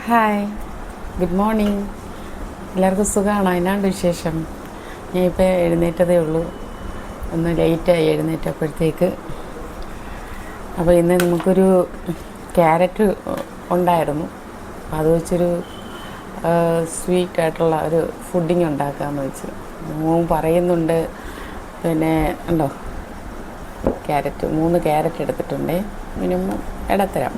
Hi, good morning. എല്ലാവർക്കും സുഖമാണോ? എന്നാണ്ട് വിശേഷം? ഞാൻ ഇപ്പോൾ എഴുന്നേറ്റതേ ഉള്ളൂ. ഒന്ന് ലേറ്റായി എഴുന്നേറ്റപ്പോഴത്തേക്ക്. അപ്പോൾ ഇന്ന് നമുക്കൊരു ക്യാരറ്റ് ഉണ്ടായിരുന്നു. അപ്പോൾ അത് വെച്ചൊരു സ്വീറ്റായിട്ടുള്ള ഒരു ഫുഡിങ് ഉണ്ടാക്കാമെന്ന് വെച്ച്. മോൻ പറയുന്നുണ്ട്. പിന്നെ ഉണ്ടോ ക്യാരറ്റ്, 3 ക്യാരറ്റ് എടുത്തിട്ടുണ്ടേ, മിനിമം ഇടത്തരം.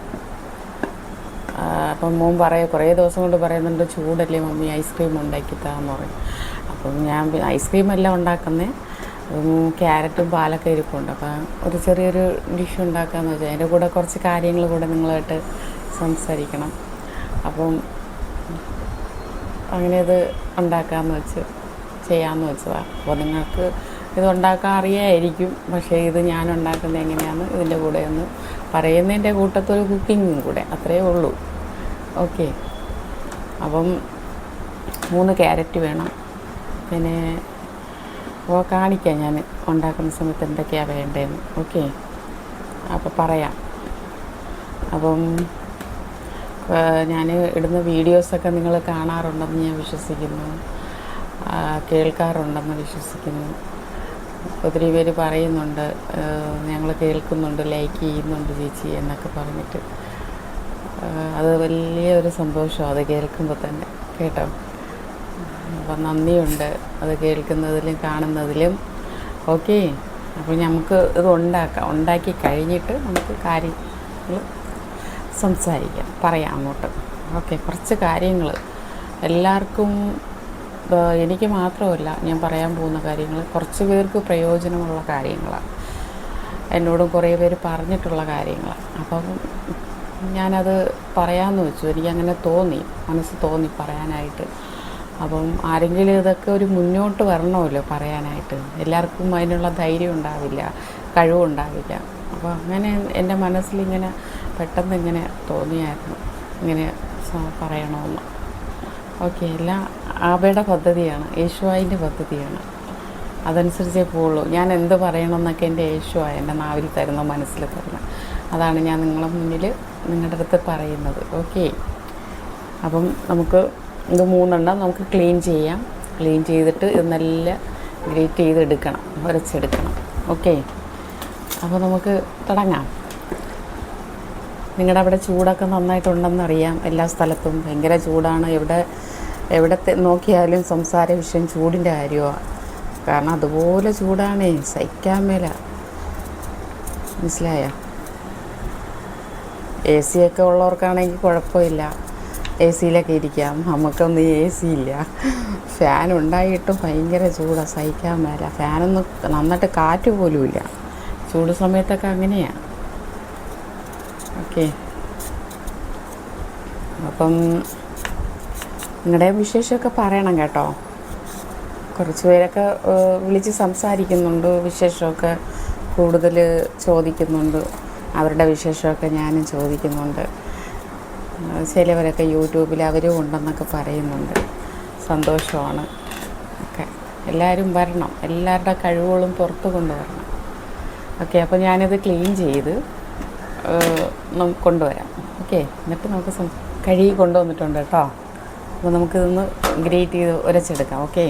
അപ്പം മോൻ കുറേ ദിവസം കൊണ്ട് പറയുന്നുണ്ട്, ചൂടല്ലേ മമ്മി ഐസ്ക്രീം ഉണ്ടാക്കിത്താന്ന് പറയും. അപ്പം ഞാൻ ഐസ്ക്രീമെല്ലാം ഉണ്ടാക്കുന്നത് ക്യാരറ്റും പാലൊക്കെ ഇരിപ്പുണ്ട്. അപ്പം ഒരു ചെറിയൊരു ഡിഷ് ഉണ്ടാക്കാമെന്ന് വെച്ചാൽ അതിൻ്റെ കൂടെ കുറച്ച് കാര്യങ്ങൾ കൂടെ നിങ്ങളായിട്ട് സംസാരിക്കണം. അപ്പം അങ്ങനെ ഇത് ഉണ്ടാക്കാമെന്ന് ചെയ്യാമെന്ന് വെച്ചതാണ്. അപ്പോൾ നിങ്ങൾക്ക് ഇത് ഉണ്ടാക്കാൻ അറിയാമായിരിക്കും, പക്ഷേ ഇത് ഞാൻ ഉണ്ടാക്കുന്നത് എങ്ങനെയാണെന്ന് ഇതിൻ്റെ കൂടെ ഒന്ന് പറയുന്നതിൻ്റെ കൂട്ടത്തൊരു കുക്കിങ്ങും കൂടെ, അത്രയേ ഉള്ളൂ. ഓക്കെ. അപ്പം 3 ക്യാരറ്റ് വേണം. പിന്നെ അപ്പോൾ കാണിക്കാം ഞാൻ ഉണ്ടാക്കുന്ന സമയത്ത് എന്തൊക്കെയാണ് വേണ്ടതെന്ന്. ഓക്കെ, അപ്പോൾ പറയാം. അപ്പം ഞാൻ ഇടുന്ന വീഡിയോസൊക്കെ നിങ്ങൾ കാണാറുണ്ടെന്ന് ഞാൻ വിശ്വസിക്കുന്നു, കേൾക്കാറുണ്ടെന്ന് വിശ്വസിക്കുന്നു. ഒത്തിരി പേര് പറയുന്നുണ്ട്, ഞങ്ങൾ കേൾക്കുന്നുണ്ട്, ലൈക്ക് ചെയ്യുന്നുണ്ട് ചേച്ചി എന്നൊക്കെ പറഞ്ഞിട്ട്. അത് വലിയൊരു സന്തോഷമാണ് അത് കേൾക്കുമ്പോൾ തന്നെ, കേട്ടോ. അപ്പം നന്ദിയുണ്ട് അത് കേൾക്കുന്നതിലും കാണുന്നതിലും. ഓക്കെ. അപ്പോൾ നമുക്ക് ഇത് ഉണ്ടാക്കി കഴിഞ്ഞിട്ട് നമുക്ക് കാര്യങ്ങൾ സംസാരിക്കാം, പറയാം അങ്ങോട്ട്. ഓക്കെ. കുറച്ച് കാര്യങ്ങൾ എല്ലാവർക്കും, എനിക്ക് മാത്രമല്ല ഞാൻ പറയാൻ പോകുന്ന കാര്യങ്ങൾ കുറച്ച് പേർക്ക് പ്രയോജനമുള്ള കാര്യങ്ങളാണ്. എന്നോടും കുറേ പേര് പറഞ്ഞിട്ടുള്ള കാര്യങ്ങളാണ്. അപ്പം ഞാനത് പറയാമെന്ന് വെച്ചു. എനിക്കങ്ങനെ മനസ്സ് തോന്നി പറയാനായിട്ട്. അപ്പം ആരെങ്കിലും ഇതൊക്കെ ഒരു മുന്നോട്ട് വരണമല്ലോ പറയാനായിട്ട്. എല്ലാവർക്കും അതിനുള്ള ധൈര്യം ഉണ്ടാവില്ല, കഴിവുണ്ടാവില്ല. അപ്പോൾ അങ്ങനെ എൻ്റെ മനസ്സിലിങ്ങനെ പെട്ടെന്ന് ഇങ്ങനെ തോന്നിയായിരുന്നു, ഇങ്ങനെ പറയണമെന്ന്. ഓക്കെ. എല്ലാം ആബയുടെ പദ്ധതിയാണ്, യേശുവായിൻ്റെ പദ്ധതിയാണ്. അതനുസരിച്ചേ പോവുള്ളൂ. ഞാൻ എന്ത് പറയണമെന്നൊക്കെ എൻ്റെ യേശുവായ എൻ്റെ നാവിൽ തരുന്ന, മനസ്സിൽ തരുന്ന, അതാണ് ഞാൻ നിങ്ങളുടെ മുന്നിൽ നിങ്ങളുടെ അടുത്ത് പറയുന്നത്. ഓക്കെ. അപ്പം നമുക്ക് ഇത് 3 നമുക്ക് ക്ലീൻ ചെയ്യാം. ക്ലീൻ ചെയ്തിട്ട് ഇത് നല്ല ഗ്രേറ്റ് ചെയ്തെടുക്കണം, ഉരച്ചെടുക്കണം. ഓക്കെ. അപ്പോൾ നമുക്ക് തുടങ്ങാം. നിങ്ങളുടെ അവിടെ ചൂടൊക്കെ നന്നായിട്ടുണ്ടെന്നറിയാം. എല്ലാ സ്ഥലത്തും ഭയങ്കര ചൂടാണ്. എവിടെ നോക്കിയാലും സംസാര വിഷയം ചൂടിൻ്റെ കാര്യമാണ്. കാരണം അതുപോലെ ചൂടാണേ, സഹിക്കാൻ മേല. മനസ്സിലായോ? എ സിയൊക്കെ ഉള്ളവർക്കാണെങ്കിൽ കുഴപ്പമില്ല, എ സിയിലൊക്കെ ഇരിക്കാം. നമുക്കൊന്നും എ സി ഇല്ല, ഫാൻ ഉണ്ടായിട്ടും ഭയങ്കര ചൂടാണ്, സഹിക്കാൻ മേല. ഫാനൊന്നും നന്നായിട്ട് കാറ്റ് പോലുമില്ല ചൂട് സമയത്തൊക്കെ, അങ്ങനെയാണ്. ഓക്കെ. അപ്പം നിങ്ങളുടെ വിശേഷമൊക്കെ പറയണം കേട്ടോ. കുറച്ച് പേരൊക്കെ വിളിച്ച് സംസാരിക്കുന്നുണ്ട്, വിശേഷമൊക്കെ കൂടുതൽ ചോദിക്കുന്നുണ്ട്. അവരുടെ വിശേഷമൊക്കെ ഞാനും ചോദിക്കുന്നുണ്ട്. ചിലവരൊക്കെ യൂട്യൂബിൽ അവരും ഉണ്ടെന്നൊക്കെ പറയുന്നുണ്ട്. സന്തോഷമാണ്. ഒക്കെ എല്ലാവരും വരണം, എല്ലാവരുടെ കഴിവുകളും പുറത്ത് കൊണ്ടുവരണം. ഓക്കെ. അപ്പോൾ ഞാനിത് ക്ലീൻ ചെയ്ത് കൊണ്ടുവരാം. ഓക്കെ. എന്നിട്ട് നമുക്ക് കഴുകി കൊണ്ടുവന്നിട്ടുണ്ട് കേട്ടോ. അപ്പോൾ നമുക്കിതൊന്ന് ഗ്രേറ്റ് ചെയ്ത് ഉരച്ചെടുക്കാം. ഓക്കെ.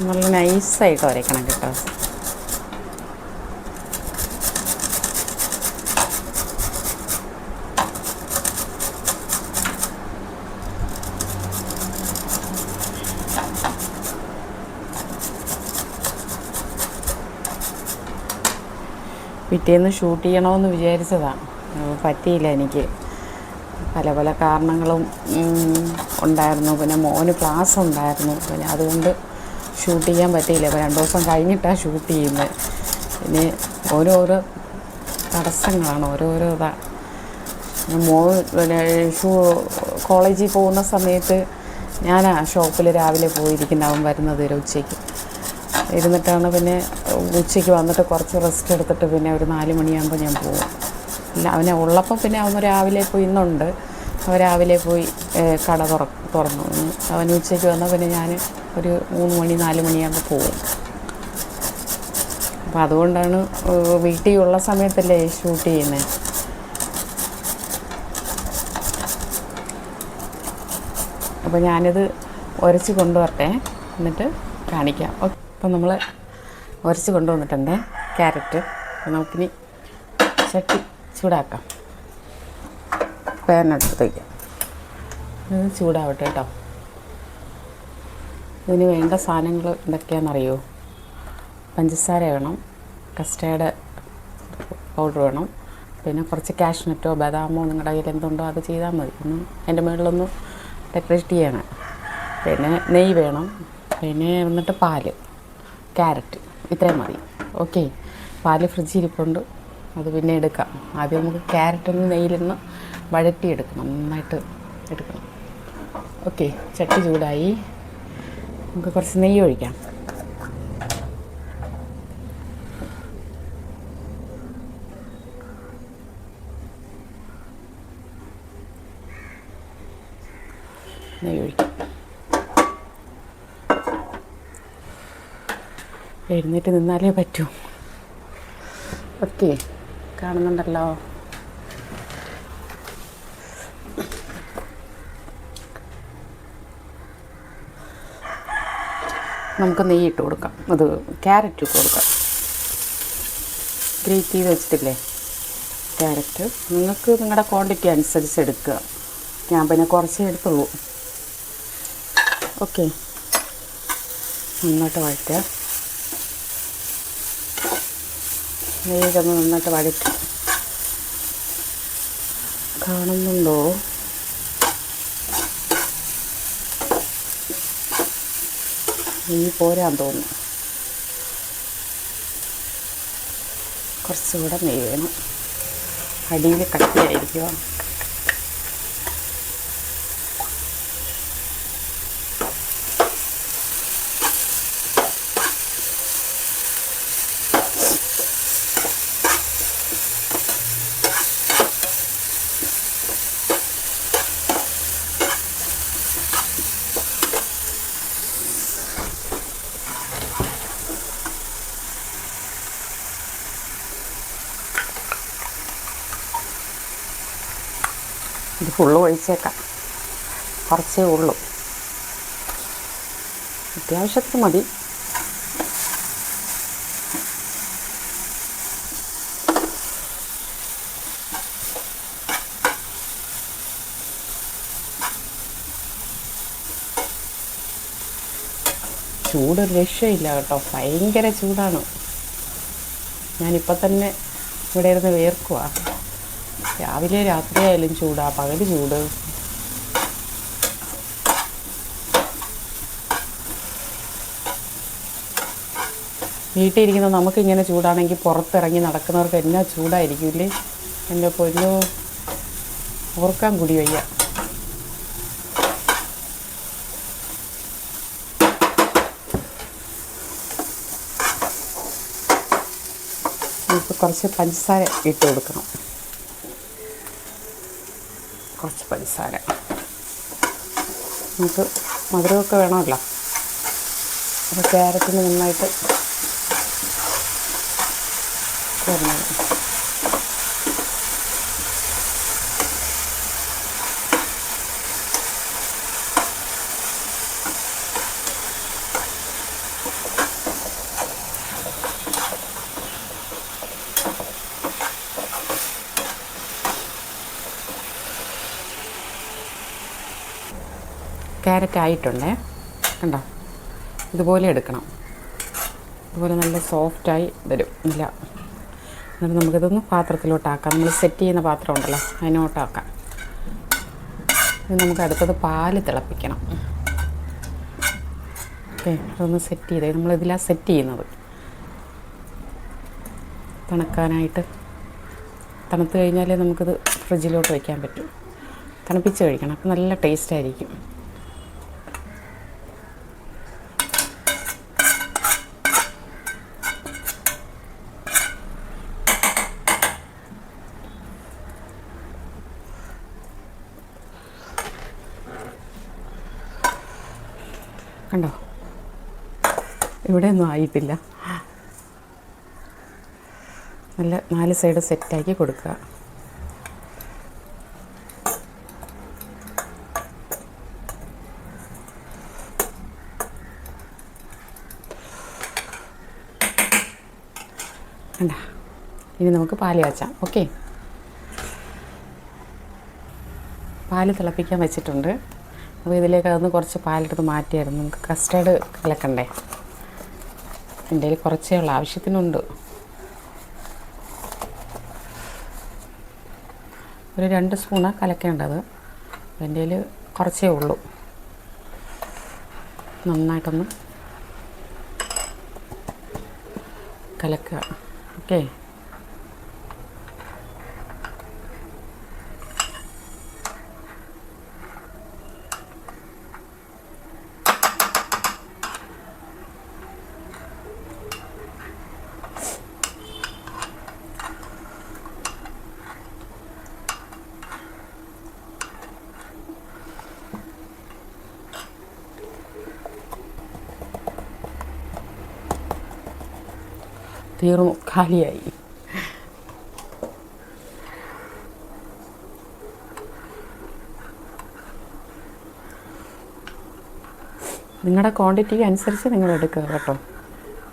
നല്ല നൈസായിട്ട് ഉരയ്ക്കണം കേട്ടോ. പിറ്റേന്ന് ഷൂട്ട് ചെയ്യണമെന്ന് വിചാരിച്ചതാണ്, പറ്റിയില്ല എനിക്ക്. പല കാരണങ്ങളും ഉണ്ടായിരുന്നു. പിന്നെ മോന് ക്ലാസ് ഉണ്ടായിരുന്നു, പിന്നെ അതുകൊണ്ട് ഷൂട്ട് ചെയ്യാൻ പറ്റിയില്ല. അപ്പോൾ 2 ദിവസം കഴിഞ്ഞിട്ടാണ് ഷൂട്ട് ചെയ്യുന്നത്. പിന്നെ ഓരോരോ തടസ്സങ്ങളാണ്, ഓരോരോ പിന്നെ കോളേജിൽ പോകുന്ന സമയത്ത് ഞാൻ ആ ഷോപ്പിൽ രാവിലെ പോയിരിക്കുന്ന, അവൻ വരുന്നത് വരെ ഉച്ചയ്ക്ക് ഇരുന്നിട്ടാണ്. പിന്നെ ഉച്ചയ്ക്ക് വന്നിട്ട് കുറച്ച് റെസ്റ്റ് എടുത്തിട്ട് പിന്നെ ഒരു 4 മണിയാകുമ്പോൾ ഞാൻ പോകും. അവനെ ഉള്ളപ്പോൾ പിന്നെ അവന് രാവിലെ ഇപ്പോൾ ഇന്നുണ്ട്, അവൻ രാവിലെ പോയി കട തുറന്നു. അവൻ ഉച്ചയ്ക്ക് വന്നാൽ പിന്നെ ഞാൻ ഒരു 3 മണി 4 മണിയാകുമ്പോൾ പോകും. അപ്പം അതുകൊണ്ടാണ് വീട്ടിൽ ഉള്ള സമയത്തല്ലേ ഷൂട്ട് ചെയ്യുന്നത്. അപ്പോൾ ഞാനിത് ഉരച്ച് കൊണ്ടുവരട്ടെ, എന്നിട്ട് കാണിക്കാം. അപ്പം നമ്മൾ ഉരച്ച് കൊണ്ടുവന്നിട്ടുണ്ട് ക്യാരറ്റ്. നമുക്കിനി ചട്ടി ചൂടാക്കാം. പാൻ എടുത്ത് വയ്ക്കാം. ഇത് ചൂടാവട്ടെ കേട്ടോ. ഇതിന് വേണ്ട സാധനങ്ങൾ എന്തൊക്കെയാണെന്നറിയോ? പഞ്ചസാര വേണം, കസ്റ്റേർഡ് പൗഡർ വേണം, പിന്നെ കുറച്ച് കാഷ്നട്ടോ ബദാമോ നിങ്ങളുടെ കയ്യിൽ എന്തുണ്ടോ അത് ചെയ്താൽ മതി. അതിൻ്റെ മുകളിലൊന്ന് ഡെക്കറേറ്റ് ചെയ്യണം. പിന്നെ നെയ്യ് വേണം, പിന്നെ എന്നിട്ട് പാല്, ക്യാരറ്റ്, ഇത്രയും മതി. ഓക്കെ, പാല് ഫ്രിഡ്ജിൽ ഇരിപ്പുണ്ട്, അത് പിന്നെ എടുക്കാം. ആദ്യം നമുക്ക് ക്യാരറ്റൊന്ന് നെയ്യിലൊന്ന് വഴറ്റിയെടുക്കണം, നന്നായിട്ട് എടുക്കണം. ഓക്കെ, ചട്ടി ചൂടായി. നമുക്ക് കുറച്ച് നെയ്യ് ഒഴിക്കാം. നെയ്യ് ഒഴിക്കാം. എഴുന്നേറ്റ് നിന്നാലേ പറ്റൂ. ഓക്കെ, കാണുന്നുണ്ടല്ലോ. നമുക്ക് നെയ്യ് ഇട്ട് കൊടുക്കാം. അത് ക്യാരറ്റ് ഇട്ട് കൊടുക്കാം. ഗ്രേറ്റ് ചെയ്ത് വെച്ചിട്ടില്ലേ ക്യാരറ്റ്, നിങ്ങൾക്ക് നിങ്ങളുടെ ക്വാണ്ടിറ്റി അനുസരിച്ച് എടുക്കുക. ഞാൻ പിന്നെ കുറച്ചേ എടുത്തുള്ളൂ. ഓക്കെ, നന്നായിട്ട് വഴറ്റുക. നെയ്യൊന്ന് നന്നായിട്ട് വഴറ്റി. കാണുന്നുണ്ടോ? നെയ്യ് പോരാൻ തോന്നുന്നു. കുറച്ചുകൂടെ നെയ്യ് വേണം. അടിയിൽ കട്ടിയായിരിക്കുക. ഇത് ഫുള്ള് ഒഴിച്ചേക്കാം, കുറച്ചേ ഉള്ളൂ, അത്യാവശ്യത്തിന് മതി. ചൂട് രക്ഷയില്ല കേട്ടോ, ഭയങ്കര ചൂടാണ്. ഞാനിപ്പോൾ തന്നെ ഇവിടെ ഇരുന്ന് വേർക്കുക. രാവിലെ രാത്രിയായാലും ചൂടാ, പകല് ചൂട്. വീട്ടിലിരിക്കുന്ന നമുക്കിങ്ങനെ ചൂടാണെങ്കിൽ പുറത്തിറങ്ങി നടക്കുന്നവർക്ക് എന്നാ ചൂടായിരിക്കില്ലേ? എൻ്റെ പൊന്നോ, ഓർക്കാൻ കൂടി വയ്യ. നമുക്ക് കുറച്ച് പഞ്ചസാര ഇട്ട് കൊടുക്കണം. കുറച്ച് പഞ്ചസാര, നമുക്ക് മധുരമൊക്കെ വേണമല്ലോ. അപ്പോൾ ക്യാരറ്റിന് നന്നായിട്ട് വരണം. ക്യാരറ്റ് ആയിട്ടുണ്ടേ, കണ്ടോ? ഇതുപോലെ എടുക്കണം. ഇതുപോലെ നല്ല സോഫ്റ്റായി വരും. ഇല്ല, എന്നിട്ട് നമുക്കിതൊന്ന് പാത്രത്തിലോട്ടാക്കാം. നമ്മൾ സെറ്റ് ചെയ്യുന്ന പാത്രം ഉണ്ടല്ലോ, അതിനോട്ടാക്കാം. ഇത് നമുക്ക് അടുത്തത് പാല് തിളപ്പിക്കണം. ഓക്കെ, അതൊന്ന് സെറ്റ് ചെയ്തേ. നമ്മളിതിലാണ് സെറ്റ് ചെയ്യുന്നത്. തണുക്കാനായിട്ട്, തണുത്ത് കഴിഞ്ഞാലേ നമുക്കിത് ഫ്രിഡ്ജിലോട്ട് വയ്ക്കാൻ പറ്റും. തണുപ്പിച്ച് കഴിക്കണം, അപ്പം നല്ല ടേസ്റ്റായിരിക്കും. കണ്ടോ, ഇവിടെയൊന്നും ആയിട്ടില്ല. നല്ല 4 സൈഡ് സെറ്റാക്കി കൊടുക്കുക. കണ്ട, ഇനി നമുക്ക് പാല് കാച്ചാം. ഓക്കെ, പാല് തിളപ്പിക്കാൻ വെച്ചിട്ടുണ്ട്. അപ്പോൾ ഇതിലേക്ക് അതൊന്ന് കുറച്ച് പാലെടുത്ത് മാറ്റിയായിരുന്നു. നമുക്ക് കസ്റ്റേർഡ് കലക്കണ്ടേ? എൻ്റെ കയ്യിൽ കുറച്ചേ ഉള്ളൂ, ആവശ്യത്തിനുണ്ട്. ഒരു 2 സ്പൂണാണ് കലക്കേണ്ടത്. എൻ്റെ കയ്യിൽ കുറച്ചേ ഉള്ളൂ. നന്നായിട്ടൊന്ന് കലക്കുക. ഓക്കെ, തീർന്നു, കാലിയായി. നിങ്ങളുടെ ക്വാണ്ടിറ്റിക്ക് അനുസരിച്ച് നിങ്ങൾ എടുക്കുക കേട്ടോ.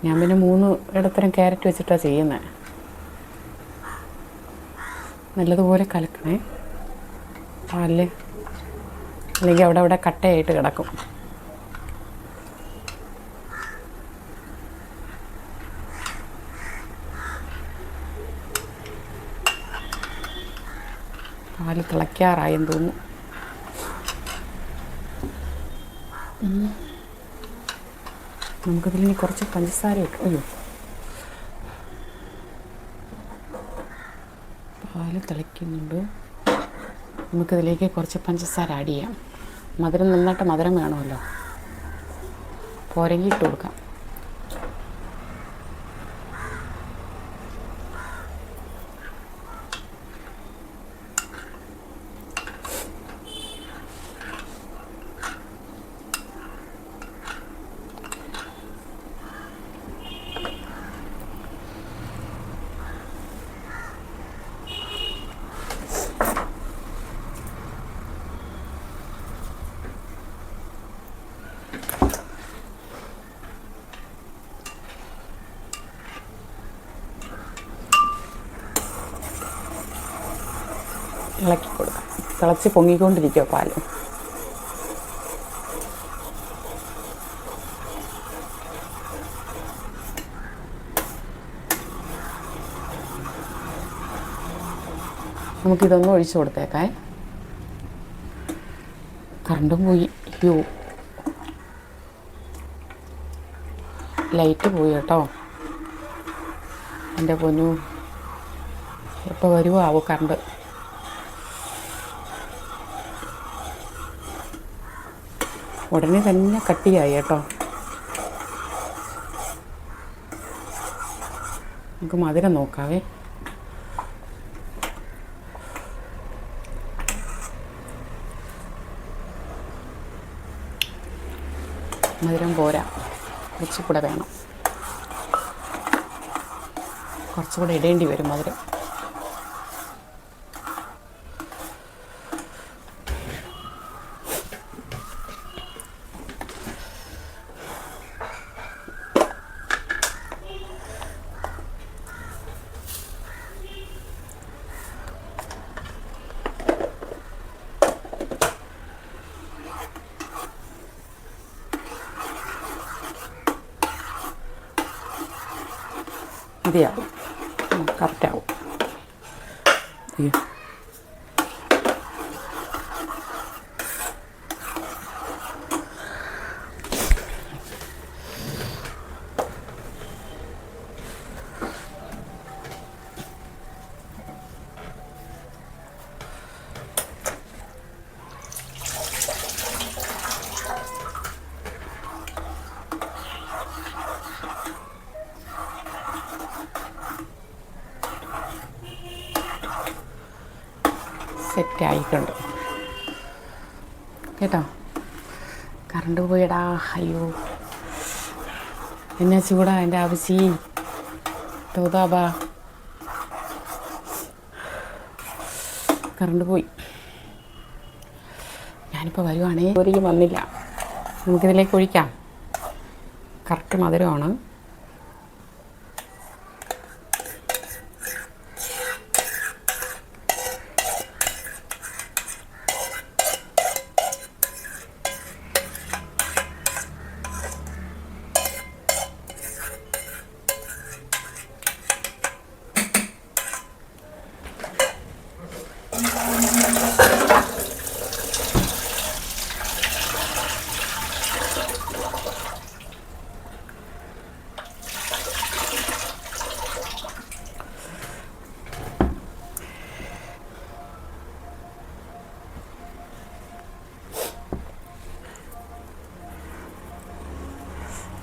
ഞാൻ പിന്നെ 3 ഇടത്തരം ക്യാരറ്റ് വെച്ചിട്ടാണ് ചെയ്യുന്നത്. നല്ലതുപോലെ കലക്കണേ പാലിൽ, അല്ലെങ്കിൽ അവിടെ കട്ടയായിട്ട് കിടക്കും. പാല് തിളയ്ക്കാറായെന്ന് തോന്നുന്നു. നമുക്കിതിൽ കുറച്ച് പഞ്ചസാര ഇട്ടു. അയ്യോ, പാല് തിളയ്ക്കുന്നുണ്ട്. നമുക്കിതിലേക്ക് കുറച്ച് പഞ്ചസാര ആഡ് ചെയ്യാം. മധുരം നന്നായിട്ട് മധുരം വേണമല്ലോ, പോരെങ്കിൽ ഇട്ട് കൊടുക്കാം. ഇളക്കി കൊടുക്കാം. തിളച്ച് പൊങ്ങിക്കൊണ്ടിരിക്കുക പാല്. നമുക്കിതൊന്നും ഒഴിച്ചു കൊടുത്തേക്കേ. കറണ്ടും പോയി. യോ, ലൈറ്റ് പോയി കേട്ടോ. എൻ്റെ പൊന്നു, എപ്പോൾ വരുമോ ആവോ കറണ്ട്. ഉടനെ തന്നെ കട്ടിയായി കേട്ടോ. നമുക്ക് മധുരം നോക്കാവേ. മധുരം പോരാ, കുറച്ചുകൂടെ വേണം. കുറച്ചുകൂടെ ഇടേണ്ടി വരും മധുരം. മതിയാവും, കറക്റ്റാവും. അയ്യോ, സെറ്റായിട്ടുണ്ട് കേട്ടോ. കറണ്ട് പോയടാ. അയ്യോ, എന്നാ ചൂടാ എൻ്റെ ആവശ്യം. തോതാബാ, കറണ്ട് പോയി. ഞാനിപ്പോൾ വരുവാണേ. ഒരിക്കലും വന്നില്ല. നമുക്കിതിലേക്ക് ഒഴിക്കാം. കറക്റ്റ് മധുരമാണ്.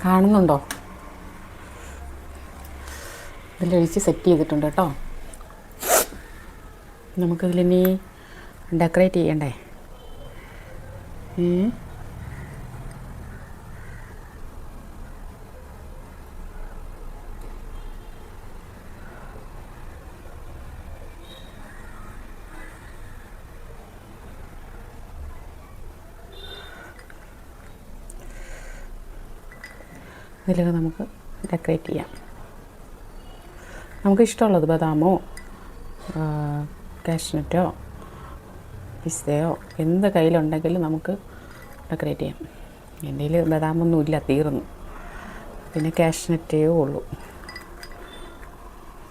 കാണുന്നുണ്ടോ? ഇതിലൊഴിച്ച് സെറ്റ് ചെയ്തിട്ടുണ്ട് കേട്ടോ. നമുക്കിതിലിനി ഡെക്കറേറ്റ് ചെയ്യണ്ടേ? ഇതിലൊക്കെ നമുക്ക് ഡെക്കറേറ്റ് ചെയ്യാം. നമുക്ക് ഇഷ്ടമുള്ളത് ബദാമോ കാഷ്നട്ടോ പിസ്തയോ എന്ത് കയ്യിലുണ്ടെങ്കിലും നമുക്ക് ഡെക്കറേറ്റ് ചെയ്യാം. എൻ്റെ കയ്യിൽ ബദാമൊന്നും ഇല്ല, തീർന്നു. പിന്നെ കാഷ്നറ്റേ ഉള്ളൂ.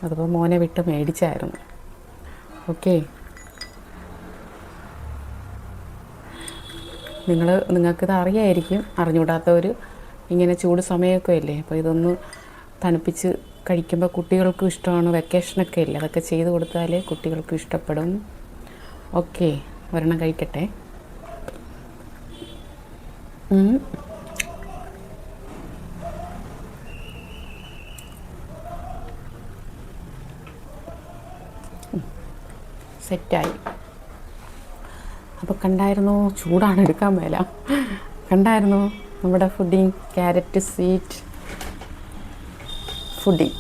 അതിപ്പോൾ മോനെ വിട്ട് മേടിച്ചായിരുന്നു. ഓക്കെ, നിങ്ങൾക്കിത് അറിയായിരിക്കും. അറിഞ്ഞുകൂടാത്തവർ ഇങ്ങനെ ചൂട് സമയമൊക്കെ അല്ലേ, അപ്പോൾ ഇതൊന്ന് തണുപ്പിച്ച് കഴിക്കുമ്പോൾ കുട്ടികൾക്കും ഇഷ്ടമാണ്. വെക്കേഷനൊക്കെ ഇല്ലേ, അതൊക്കെ ചെയ്ത് കൊടുത്താൽ കുട്ടികൾക്കും ഇഷ്ടപ്പെടും. ഓക്കെ, ഒരെണ്ണം കഴിക്കട്ടെ. സെറ്റായി. അപ്പോൾ കണ്ടായിരുന്നോ, ചൂടാണ്, എടുക്കാൻ മേല. കണ്ടായിരുന്നോ നമ്മുടെ ഫുഡിങ്, ക്യാരറ്റ് സ്വീറ്റ് ഫുഡിങ്.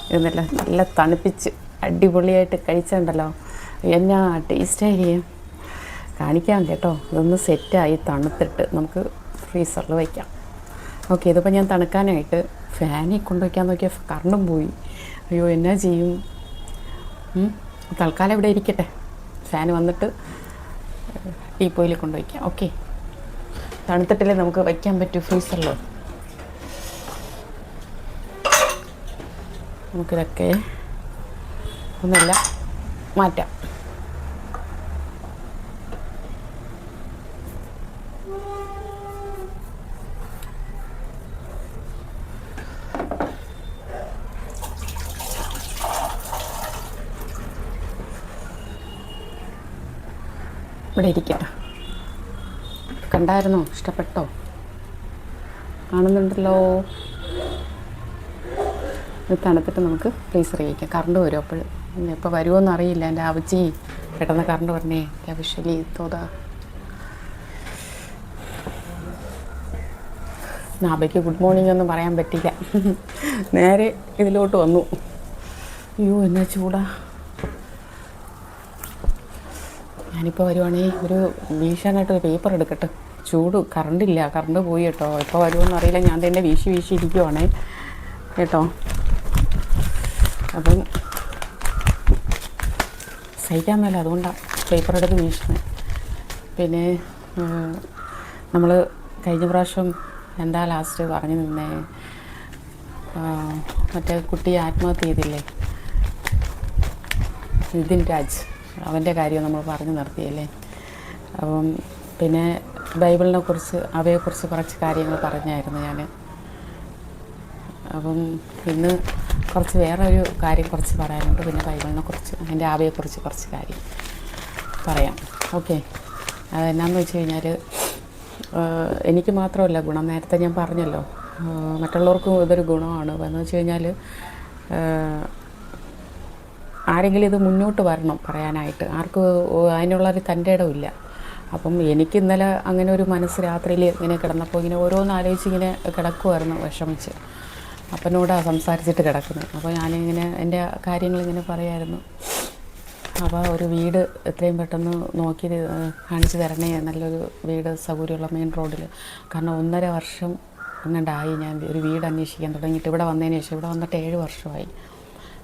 ഇത് നല്ല തണുപ്പിച്ച് അടിപൊളിയായിട്ട് കഴിച്ചിട്ടുണ്ടല്ലോ. എന്നാ ടേസ്റ്റായിരിക്കും, കാണിക്കാം കേട്ടോ. ഇതൊന്ന് സെറ്റായി തണുത്തിട്ട് നമുക്ക് ഫ്രീസറിൽ വയ്ക്കാം. ഓക്കെ, ഇതിപ്പോൾ ഞാൻ തണുക്കാനായിട്ട് ഫാനിൽ കൊണ്ടുവയ്ക്കാൻ നോക്കിയാൽ കറണ്ടും പോയി. അയ്യോ, എന്നാ ചെയ്യും? തൽക്കാലം ഇവിടെ ഇരിക്കട്ടെ. ഫാൻ വന്നിട്ട് ടീപ്പോയിൽ കൊണ്ടുവയ്ക്കാം. ഓക്കെ, തണുത്തിട്ടില്ലേ നമുക്ക് വയ്ക്കാൻ പറ്റൂ ഫ്രീസറിൽ. നമുക്കിതൊക്കെ ഒന്നല്ല മാറ്റാം. ഇവിടെ ഇരിക്കട്ടെ. കണ്ടായിരുന്നോ? ഇഷ്ടപ്പെട്ടോ? കാണുന്നുണ്ടല്ലോ. ഇത് തണുത്തിട്ട് നമുക്ക് ഫ്രീസറിൽ വയ്ക്കാം. കറണ്ട് വരും അപ്പോൾ. ഇപ്പോൾ വരുമോയെന്ന് അറിയില്ല. എൻ്റെ ആവശ്യം പെട്ടെന്ന് കറണ്ട് പറഞ്ഞേ. ആവശ്യമല്ലേ തോതാ. നാബയ്ക്ക് ഗുഡ് മോർണിംഗ് ഒന്നും പറയാൻ പറ്റില്ല. നേരെ ഇതിലോട്ട് വന്നു. അയ്യോ, എന്നാ ചൂടാ. ഞാനിപ്പോൾ വരുവാണെങ്കിൽ ഒരു വീശാനായിട്ടൊരു പേപ്പർ എടുക്കട്ടെ. ചൂട്, കറണ്ടില്ല, കറണ്ട് പോയി കേട്ടോ. ഇപ്പോൾ വരുമോയെന്ന് അറിയില്ല. ഞാൻ തന്നെ വീശി ഇരിക്കുവാണേ കേട്ടോ. അപ്പം സഹിക്കാൻ മേല, അതുകൊണ്ടാണ് പേപ്പർ എടുത്ത് വീശുന്നത്. പിന്നെ നമ്മൾ കഴിഞ്ഞ പ്രാവശ്യം എന്താ ലാസ്റ്റ് പറഞ്ഞു നിന്നേ, മറ്റേ കുട്ടി ആത്മഹത്യ ചെയ്തില്ലേ, നിതിൻ രാജ്, അവൻ്റെ കാര്യം നമ്മൾ പറഞ്ഞു നിർത്തിയല്ലേ. അപ്പം പിന്നെ ബൈബിളിനെ കുറിച്ച്, അവയെക്കുറിച്ച് കുറച്ച് കാര്യങ്ങൾ പറഞ്ഞായിരുന്നു ഞാൻ. അപ്പം ഇന്ന് കുറച്ച് വേറൊരു കാര്യം കുറച്ച് പറയാനുണ്ട്. പിന്നെ ബൈബിളിനെ കുറിച്ച്, അതിൻ്റെ അവയെക്കുറിച്ച് കുറച്ച് കാര്യം പറയാം. ഓക്കെ, അതെന്നാന്ന് വെച്ച് കഴിഞ്ഞാൽ എനിക്ക് മാത്രമല്ല ഗുണം, നേരത്തെ ഞാൻ പറഞ്ഞല്ലോ, മറ്റുള്ളവർക്കും ഇതൊരു ഗുണമാണ്. എന്ന് വെച്ച് കഴിഞ്ഞാൽ ആരെങ്കിലും ഇത് മുന്നോട്ട് വരണം പറയാനായിട്ട്. ആർക്കും അതിനുള്ളൊരു തൻ്റെ ഇടമില്ല. അപ്പം എനിക്ക് ഇന്നലെ അങ്ങനെ ഒരു മനസ്സ് രാത്രിയിൽ ഇങ്ങനെ കിടന്നപ്പോൾ ഇങ്ങനെ ഓരോന്ന് ആലോചിച്ച് ഇങ്ങനെ കിടക്കുമായിരുന്നു വിഷമിച്ച്. അപ്പനോടാണ് സംസാരിച്ചിട്ട് കിടക്കുന്നത്. അപ്പോൾ ഞാനിങ്ങനെ എൻ്റെ കാര്യങ്ങളിങ്ങനെ പറയായിരുന്നു. അപ്പോൾ ഒരു വീട് എത്രയും പെട്ടെന്ന് നോക്കി കാണിച്ചു തരണേ, നല്ലൊരു വീട് സൗകര്യമുള്ള മെയിൻ റോഡിൽ. കാരണം 1.5 വർഷം എങ്ങാണ്ടായി ഞാൻ ഒരു വീട് അന്വേഷിക്കാൻ തുടങ്ങിയിട്ട്. ഇവിടെ വന്നതിന് ശേഷം, ഇവിടെ വന്നിട്ട് 7 വർഷമായി.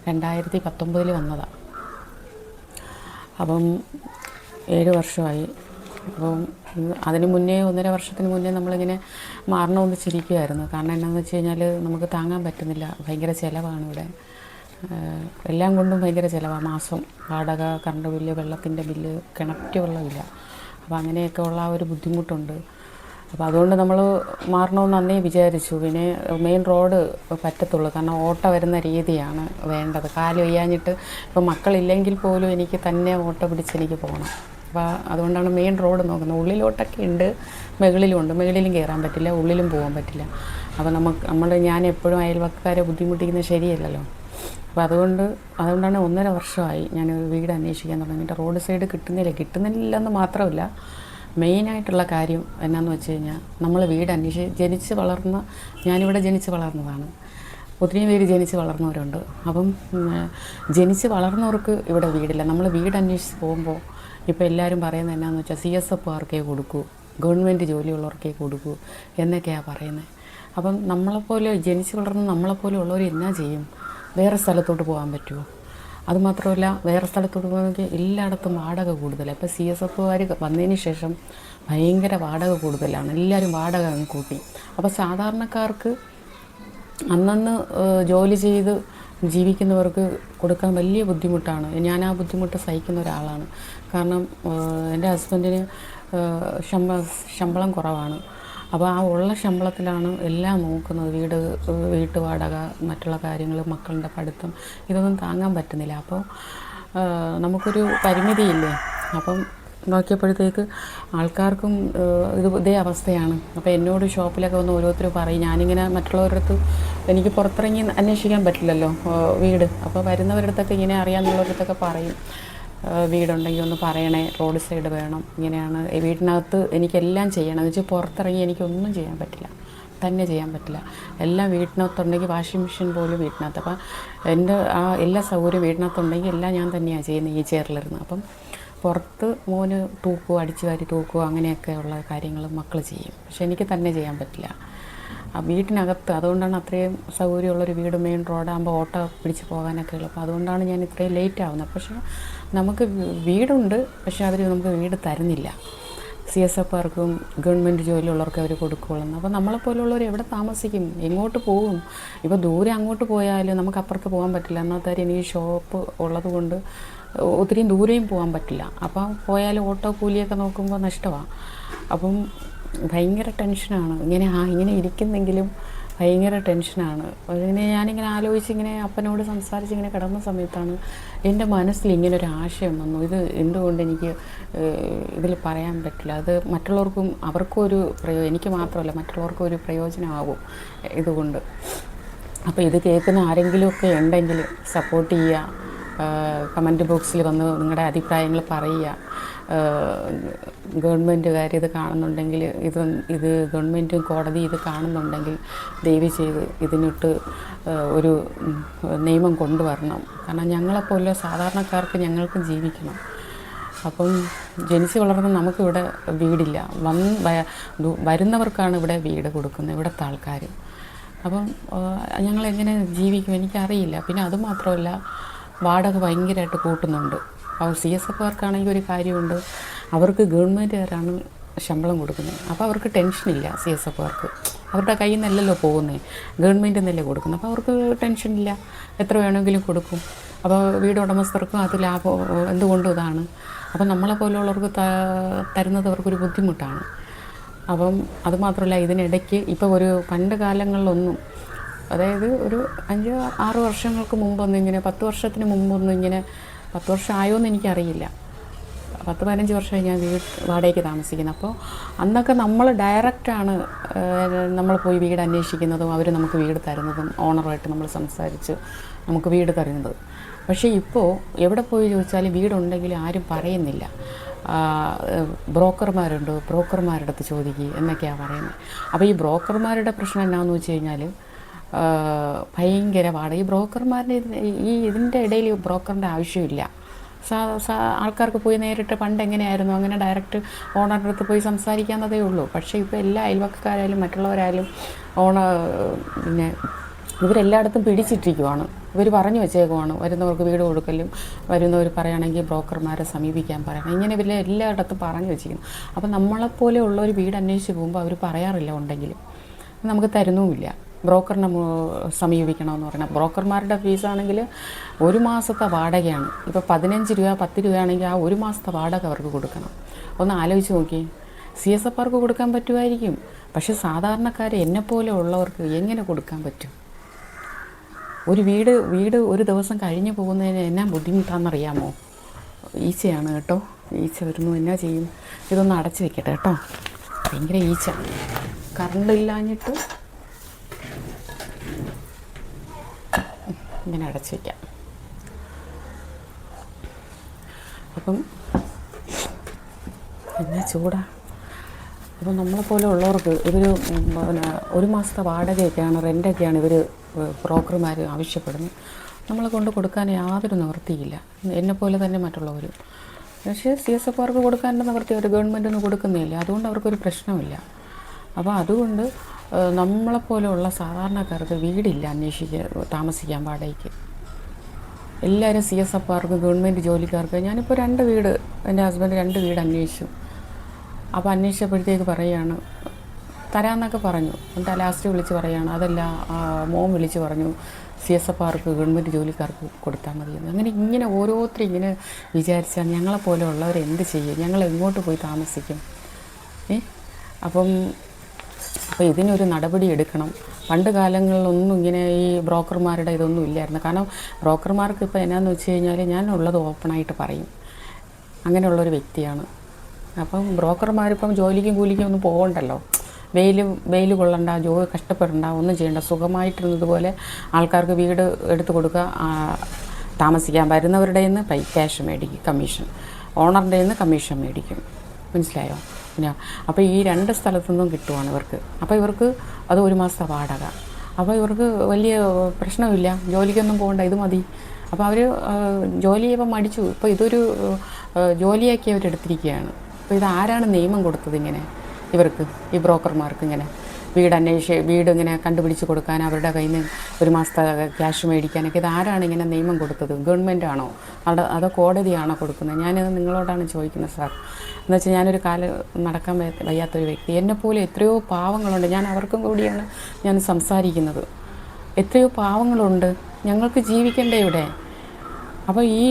2019 വന്നതാണ്. അപ്പം 7 വർഷമായി. അപ്പം അതിന് മുന്നേ 1.5 വർഷത്തിന് മുന്നേ നമ്മളിങ്ങനെ മാറണമെന്ന് ചിരിക്കുമായിരുന്നു. കാരണം എന്താണെന്ന് വെച്ച് കഴിഞ്ഞാൽ നമുക്ക് താങ്ങാൻ പറ്റുന്നില്ല. ഭയങ്കര ചിലവാണ് ഇവിടെ, എല്ലാം കൊണ്ടും ഭയങ്കര ചിലവാണ്. മാസം വാടക, കറണ്ട് ബില്ല്, വെള്ളത്തിൻ്റെ ബില്ല്, കിണറ്റ് വെള്ളമില്ല. അപ്പോൾ അങ്ങനെയൊക്കെ ഉള്ള ആ ഒരു ബുദ്ധിമുട്ടുണ്ട്. അപ്പോൾ അതുകൊണ്ട് നമ്മൾ മാറണമെന്ന് അന്നേ വിചാരിച്ചു. പിന്നെ മെയിൻ റോഡ് പറ്റത്തുള്ളൂ, കാരണം ഓട്ടോ വരുന്ന രീതിയാണ് വേണ്ടത്. കാല് വയ്യാഞ്ഞിട്ട് ഇപ്പം മക്കളില്ലെങ്കിൽ പോലും എനിക്ക് തന്നെ ഓട്ടോ പിടിച്ചെനിക്ക് പോകണം. അപ്പോൾ അതുകൊണ്ടാണ് മെയിൻ റോഡ് നോക്കുന്നത്. ഉള്ളിലോട്ടൊക്കെ ഉണ്ട്, മുകളിലും ഉണ്ട്. മുകളിലും കയറാൻ പറ്റില്ല, ഉള്ളിലും പോകാൻ പറ്റില്ല. അപ്പോൾ ഞാൻ എപ്പോഴും അയൽവക്കാരെ ബുദ്ധിമുട്ടിക്കുന്നത് ശരിയല്ലല്ലോ. അപ്പോൾ അതുകൊണ്ടാണ് 1.5 വർഷമായി ഞാനൊരു വീട് അന്വേഷിക്കാൻ തുടങ്ങിയിട്ട്. റോഡ് സൈഡ് കിട്ടുന്നില്ലെന്ന് മാത്രമല്ല, മെയിനായിട്ടുള്ള കാര്യം എന്നാന്ന് വെച്ച് കഴിഞ്ഞാൽ, നമ്മൾ വീട് ഞാനിവിടെ ജനിച്ച് വളർന്നതാണ്. ഒത്തിരി പേര് ജനിച്ച് വളർന്നവരുണ്ട്. അപ്പം ജനിച്ച് വളർന്നവർക്ക് ഇവിടെ വീടില്ല. നമ്മൾ വീട് അന്വേഷിച്ച് പോകുമ്പോൾ ഇപ്പോൾ എല്ലാവരും പറയുന്നത് എന്നാന്ന് വെച്ചാൽ CSFകാർക്കേ കൊടുക്കൂ, ഗവൺമെൻറ് ജോലിയുള്ളവർക്കേ കൊടുക്കൂ എന്നൊക്കെയാണ് പറയുന്നത്. അപ്പം നമ്മളെപ്പോലെ ജനിച്ച് വളർന്ന് നമ്മളെപ്പോലെ ഉള്ളവർ എന്നാ ചെയ്യും? വേറെ സ്ഥലത്തോട്ട് പോകാൻ പറ്റുമോ? അതുമാത്രമല്ല, വേറെ സ്ഥലത്തോട്ട് പോകണമെങ്കിൽ എല്ലായിടത്തും വാടക കൂടുതലാണ്. ഇപ്പോൾ CSFകാർ വന്നതിന് ശേഷം ഭയങ്കര വാടക കൂടുതലാണ്. എല്ലാവരും വാടക അങ്ങ് കൂട്ടി. അപ്പോൾ സാധാരണക്കാർക്ക് അന്നന്ന് ജോലി ചെയ്ത് ജീവിക്കുന്നവർക്ക് കൊടുക്കാൻ വലിയ ബുദ്ധിമുട്ടാണ്. ഞാൻ ആ ബുദ്ധിമുട്ട് സഹിക്കുന്ന ഒരാളാണ്. കാരണം എൻ്റെ ഹസ്ബൻഡിന് ശമ്പളം കുറവാണ്. അപ്പോൾ ആ ഉള്ള ശമ്പളത്തിലാണ് എല്ലാം നോക്കുന്നത്. വീട്ട് വാടക, മറ്റുള്ള കാര്യങ്ങൾ, മക്കളുടെ പഠിത്തം, ഇതൊന്നും താങ്ങാൻ പറ്റുന്നില്ല. അപ്പോൾ നമുക്കൊരു പരിമിതിയില്ലേ. അപ്പം നോക്കിയപ്പോഴത്തേക്ക് ആൾക്കാർക്കും ഇതേ അവസ്ഥയാണ്. അപ്പോൾ എന്നോട് ഷോപ്പിലൊക്കെ വന്ന് ഓരോരുത്തർ പറയും, ഞാനിങ്ങനെ മറ്റുള്ളവരുടെ അടുത്ത് എനിക്ക് പുറത്തിറങ്ങി അന്വേഷിക്കാൻ പറ്റില്ലല്ലോ വീട്. അപ്പോൾ വരുന്നവരുടെ അടുത്തൊക്കെ ഇങ്ങനെ അറിയാമെന്നുള്ളവരുടെ അടുത്തൊക്കെ പറയും, വീടുണ്ടെങ്കിൽ ഒന്ന് പറയണേ, റോഡ് സൈഡ് വേണം, ഇങ്ങനെയാണ്. വീടിനകത്ത് എനിക്കെല്ലാം ചെയ്യണം എന്ന് വെച്ചാൽ പുറത്തിറങ്ങി എനിക്കൊന്നും ചെയ്യാൻ പറ്റില്ല, തന്നെ ചെയ്യാൻ പറ്റില്ല. എല്ലാം വീട്ടിനകത്തുണ്ടെങ്കിൽ വാഷിംഗ് മെഷീൻ പോലും വീട്ടിനകത്ത്. അപ്പം എൻ്റെ ആ എല്ലാ സൗകര്യവും വീട്ടിനകത്തുണ്ടെങ്കിൽ എല്ലാം ഞാൻ തന്നെയാണ് ചെയ്യുന്നത്, ഈ ചെയറിലിരുന്ന്. അപ്പം പുറത്ത് മോന് തൂക്കുവോ, അടിച്ചു വാരി തൂക്കുവോ, അങ്ങനെയൊക്കെ ഉള്ള കാര്യങ്ങൾ മക്കൾ ചെയ്യും. പക്ഷെ എനിക്ക് തന്നെ ചെയ്യാൻ പറ്റില്ല. ആ വീട്ടിനകത്ത് അതുകൊണ്ടാണ് അത്രയും സൗകര്യമുള്ളൊരു വീട് മെയിൻ റോഡാകുമ്പോൾ ഓട്ടോ പിടിച്ച് പോകാനൊക്കെ എളുപ്പം. അതുകൊണ്ടാണ് ഞാൻ ഇത്രയും ലേറ്റ് ആവുന്നത്. പക്ഷേ നമുക്ക് വീടുണ്ട്, പക്ഷേ അവർ നമുക്ക് വീട് തരുന്നില്ല. CSFകാർക്കും ഗവൺമെൻറ് ജോലിയുള്ളവർക്കും അവർ കൊടുക്കുകയുള്ളൂ. അപ്പോൾ നമ്മളെപ്പോലുള്ളവർ എവിടെ താമസിക്കും, എങ്ങോട്ട് പോകും? ഇപ്പോൾ ദൂരെ അങ്ങോട്ട് പോയാലും നമുക്ക് അപ്പുറത്ത് പോകാൻ പറ്റില്ല. എന്നാത്ത കാര്യം ഈ ഷോപ്പ് ഉള്ളത് കൊണ്ട് ഒത്തിരിയും ദൂരെയും പോകാൻ പറ്റില്ല. അപ്പം പോയാലും ഓട്ടോ കൂലിയൊക്കെ നോക്കുമ്പോൾ നഷ്ടമാണ്. അപ്പം ഭയങ്കര ടെൻഷനാണ്. ഇങ്ങനെ ഇരിക്കുന്നെങ്കിലും ഭയങ്കര ടെൻഷനാണ്. ഞാനിങ്ങനെ ആലോചിച്ചിങ്ങനെ അപ്പനോട് സംസാരിച്ചിങ്ങനെ കിടന്ന സമയത്താണ് എൻ്റെ മനസ്സിൽ ഇങ്ങനൊരു ആശയം വന്നു. ഇത് എന്തുകൊണ്ട് എനിക്ക് ഇതിൽ പറയാൻ പറ്റില്ല. അത് മറ്റുള്ളവർക്കും അവർക്കും എനിക്ക് മാത്രമല്ല മറ്റുള്ളവർക്കും ഒരു പ്രയോജനമാകും ഇതുകൊണ്ട്. അപ്പോൾ ഇത് കേൾക്കുന്ന ആരെങ്കിലുമൊക്കെ ഉണ്ടെങ്കിൽ സപ്പോർട്ട് ചെയ്യുക. കമൻറ്റ് ബോക്സിൽ വന്ന് നിങ്ങളുടെ അഭിപ്രായങ്ങൾ പറയുക. ഗവൺമെൻറ്റുകാർ ഇത് കാണുന്നുണ്ടെങ്കിൽ, ഇത് ഗവൺമെൻറ്റും കോടതി ഇത് കാണുന്നുണ്ടെങ്കിൽ ദയവ് ചെയ്ത് ഇതിനൊട്ട് ഒരു നിയമം കൊണ്ടുവരണം. കാരണം ഞങ്ങളെപ്പോലെ സാധാരണക്കാർക്ക് ഞങ്ങൾക്കും ജീവിക്കണം. അപ്പം ജനിച്ച് വളർന്ന് നമുക്കിവിടെ വീടില്ല. വരുന്നവർക്കാണ് ഇവിടെ വീട് കൊടുക്കുന്നത്, ഇവിടുത്തെ ആൾക്കാർ. അപ്പം ഞങ്ങളെങ്ങനെ ജീവിക്കും എനിക്കറിയില്ല. പിന്നെ അതുമാത്രമല്ല, വാടക ഭയങ്കരമായിട്ട് കൂട്ടുന്നുണ്ട്. അപ്പോൾ CSFകാർക്കാണെങ്കിൽ ഒരു കാര്യമുണ്ട്, അവർക്ക് ഗവൺമെൻറ്റുകാരാണ് ശമ്പളം കൊടുക്കുന്നത്. അപ്പോൾ അവർക്ക് ടെൻഷനില്ല. CSFകാർക്ക് അവരുടെ കയ്യിൽ നിന്നല്ലല്ലോ പോകുന്നത്, ഗവൺമെൻറ് നിന്നല്ലേ കൊടുക്കുന്നത്. അപ്പോൾ അവർക്ക് ടെൻഷനില്ല, എത്ര വേണമെങ്കിലും കൊടുക്കും. അപ്പോൾ വീട് ഉടമസ്ഥർക്കും അത് ലാഭം എന്തുകൊണ്ടും ഇതാണ്. അപ്പം നമ്മളെപ്പോലുള്ളവർക്ക് തരുന്നത് അവർക്കൊരു ബുദ്ധിമുട്ടാണ്. അപ്പം അതുമാത്രമല്ല, ഇതിനിടയ്ക്ക് ഇപ്പോൾ പണ്ട് കാലങ്ങളിലൊന്നും, അതായത് ഒരു 5-6 വർഷങ്ങൾക്ക് മുമ്പൊന്നും ഇങ്ങനെ 10 വർഷത്തിന് മുമ്പൊന്നും ഇങ്ങനെ, 10 വർഷം ആയോയെന്ന് എനിക്കറിയില്ല, 10-15 വർഷമായി ഞാൻ വാടകയ്ക്ക് താമസിക്കുന്നത്. അപ്പോൾ അന്നൊക്കെ നമ്മൾ ഡയറക്റ്റാണ് നമ്മൾ പോയി വീട് അന്വേഷിക്കുന്നതും അവർ നമുക്ക് വീട് തരുന്നതും, ഓണറുമായിട്ട് നമ്മൾ സംസാരിച്ച് നമുക്ക് വീട് തരുന്നത്. പക്ഷേ ഇപ്പോൾ എവിടെ പോയി ചോദിച്ചാലും വീടുണ്ടെങ്കിൽ ആരും പറയുന്നില്ല. ബ്രോക്കർമാരുണ്ട്, ബ്രോക്കർമാരുടെ അടുത്ത് ചോദിക്കുക എന്നൊക്കെയാണ് പറയുന്നത്. അപ്പോൾ ഈ ബ്രോക്കർമാരുടെ പ്രശ്നം എന്നാന്ന് വെച്ച് കഴിഞ്ഞാൽ ഭയങ്കര പാട്. ഈ ബ്രോക്കർമാരുടെ ഇതിൻ്റെ ഇടയിൽ ബ്രോക്കറിൻ്റെ ആവശ്യമില്ല. ആൾക്കാർക്ക് പോയി നേരിട്ട് പണ്ട് എങ്ങനെയായിരുന്നു അങ്ങനെ ഡയറക്റ്റ് ഓണറുടെ അടുത്ത് പോയി സംസാരിക്കാവുന്നതേ ഉള്ളൂ. പക്ഷേ ഇപ്പോൾ എല്ലാ അയൽവക്കക്കാരായാലും മറ്റുള്ളവരായാലും പിന്നെ ഇവരെല്ലായിടത്തും പിടിച്ചിട്ടിരിക്കുവാണ്. ഇവർ പറഞ്ഞു വെച്ചേക്കുവാണ് വരുന്നവർക്ക് വീട് കൊടുക്കലും, വരുന്നവർ പറയുകയാണെങ്കിൽ ബ്രോക്കർമാരെ സമീപിക്കാൻ പറയണം, ഇങ്ങനെ ഇവർ എല്ലായിടത്തും പറഞ്ഞു വെച്ചിരിക്കുന്നു. അപ്പം നമ്മളെപ്പോലെ ഉള്ളൊരു വീട് അന്വേഷിച്ച് പോകുമ്പോൾ അവർ പറയാറില്ല, ഉണ്ടെങ്കിലും നമുക്ക് തരുന്നുമില്ല. ബ്രോക്കറിനെ സമീപിക്കണമെന്ന് പറഞ്ഞാൽ ബ്രോക്കർമാരുടെ ഫീസാണെങ്കിൽ ഒരു മാസത്തെ വാടകയാണ്. ഇപ്പോൾ 15 രൂപ 10 രൂപയാണെങ്കിൽ ആ ഒരു മാസത്തെ വാടക അവർക്ക് കൊടുക്കണം. ഒന്ന് ആലോചിച്ച് നോക്കി. CSFR കൊടുക്കാൻ പറ്റുമായിരിക്കും, പക്ഷേ സാധാരണക്കാർ എന്നെപ്പോലെ ഉള്ളവർക്ക് എങ്ങനെ കൊടുക്കാൻ പറ്റും? ഒരു വീട് ഒരു ദിവസം കഴിഞ്ഞ് പോകുന്നതിന് എന്നാ ബുദ്ധിമുട്ടാണെന്നറിയാമോ? ഈച്ചയാണ് കേട്ടോ, ഈച്ച വരുന്നു. എന്നാ ചെയ്യും? ഇതൊന്ന് അടച്ച് വെക്കട്ടെ കേട്ടോ, ഭയങ്കര ഈച്ച. കറണ്ട് ഇല്ലാഞ്ഞിട്ട് ഇങ്ങനെ അടച്ച് വയ്ക്കാം. അപ്പം എന്നാ ചൂടാ. അപ്പം നമ്മളെപ്പോലെ ഉള്ളവർക്ക് ഇവർ ഒരു മാസത്തെ വാടകയൊക്കെയാണ്, റെൻ്റൊക്കെയാണ് ഇവർ ബ്രോക്കർമാർ ആവശ്യപ്പെടുന്നത്. നമ്മളെ കൊണ്ട് കൊടുക്കാൻ യാതൊരു നിവൃത്തിയില്ല, എന്നെപ്പോലെ തന്നെ മറ്റുള്ളവർ. പക്ഷേ CSFR കൊടുക്കാനുള്ള നിവൃത്തി അവർ ഗവൺമെൻറ്റിന് കൊടുക്കുന്നില്ല, അതുകൊണ്ട് അവർക്കൊരു പ്രശ്നമില്ല. അപ്പോൾ അതുകൊണ്ട് നമ്മളെപ്പോലെയുള്ള സാധാരണക്കാർക്ക് വീടില്ല താമസിക്കാൻ വാടകയ്ക്ക്. എല്ലാവരും CSFR ഗവൺമെൻറ് ജോലിക്കാർക്ക്. ഞാനിപ്പോൾ 2 വീട്, എൻ്റെ ഹസ്ബൻഡ് 2 വീട് അന്വേഷിച്ചു. അപ്പോൾ അന്വേഷിച്ചപ്പോഴത്തേക്ക് പറയുകയാണ് തരാമെന്നൊക്കെ പറഞ്ഞു. എന്നിട്ട് ലാസ്റ്റ് വിളിച്ച് പറയുകയാണ് അതല്ല, മോൻ വിളിച്ച് പറഞ്ഞു CSFR ഗവൺമെൻറ് ജോലിക്കാർക്ക് കൊടുത്താൽ മതിയെന്ന്. ഇങ്ങനെ ഓരോരുത്തരും ഇങ്ങനെ വിചാരിച്ചാൽ ഞങ്ങളെപ്പോലെ ഉള്ളവർ എന്ത് ചെയ്യും? ഞങ്ങൾ എങ്ങോട്ട് പോയി താമസിക്കും? അപ്പോൾ ഇതിനൊരു നടപടി എടുക്കണം. പണ്ട് കാലങ്ങളിലൊന്നും ഇങ്ങനെ ഈ ബ്രോക്കർമാരുടെ ഇതൊന്നും ഇല്ലായിരുന്നു. കാരണം ബ്രോക്കർമാർക്ക് ഇപ്പോൾ എന്നാന്ന് വെച്ച് കഴിഞ്ഞാൽ ഞാനുള്ളത് ഓപ്പണായിട്ട് പറയും, അങ്ങനെയുള്ളൊരു വ്യക്തിയാണ്. അപ്പം ബ്രോക്കർമാരിപ്പം ജോലിക്കും കൂലിക്കും ഒന്നും പോകണ്ടല്ലോ, വെയിൽ കൊള്ളണ്ട, കഷ്ടപ്പെടണ്ട, ഒന്നും ചെയ്യണ്ട, സുഖമായിട്ടിരുന്നതുപോലെ ആൾക്കാർക്ക് വീട് എടുത്തു കൊടുക്കുക. താമസിക്കാൻ വരുന്നവരുടെ നിന്ന് ക്യാഷ് മേടിക്കും, കമ്മീഷൻ, ഓണറിൻ്റെ നിന്ന് കമ്മീഷൻ മേടിക്കും. മനസ്സിലായോ? പിന്നെ അപ്പോൾ ഈ 2 സ്ഥലത്തു നിന്നും കിട്ടുവാണ് ഇവർക്ക്. അപ്പോൾ ഇവർക്ക് അത് ഒരു മാസത്തെ വാടക. അപ്പോൾ ഇവർക്ക് വലിയ പ്രശ്നമില്ല, ജോലിക്കൊന്നും പോകണ്ട, ഇത് മതി. അപ്പോൾ അവർ ജോലി ചെയ്യുമ്പോൾ മടിച്ചു. ഇപ്പോൾ ഇതൊരു ജോലിയാക്കി അവരെടുത്തിരിക്കുകയാണ്. അപ്പോൾ ഇത് ആരാണ് നിയമം കൊടുത്തത് ഇങ്ങനെ ഇവർക്ക്, ഈ ബ്രോക്കർമാർക്ക് ഇങ്ങനെ വീട് ഇങ്ങനെ കണ്ടുപിടിച്ച് കൊടുക്കാൻ, അവരുടെ കയ്യിൽ നിന്ന് ഒരു മാസത്തെ ക്യാഷ് മേടിക്കാനൊക്കെ ഇത് ആരാണ് ഇങ്ങനെ നിയമം കൊടുത്തത്? ഗവൺമെൻറ് ആണോ അതോ കോടതിയാണോ കൊടുക്കുന്നത്? ഞാനിത് നിങ്ങളോടാണ് ചോദിക്കുന്നത് സാർ. എന്ന് വെച്ചാൽ ഞാനൊരു നടക്കാൻ വയ്യാത്തൊരു വ്യക്തി, എന്നെപ്പോലെ എത്രയോ പാവങ്ങളുണ്ട്. ഞാൻ അവർക്കും കൂടിയാണ് ഞാൻ സംസാരിക്കുന്നത്. എത്രയോ പാവങ്ങളുണ്ട്, ഞങ്ങൾക്ക് ജീവിക്കണ്ടേ ഇവിടെ? അപ്പോൾ ഈ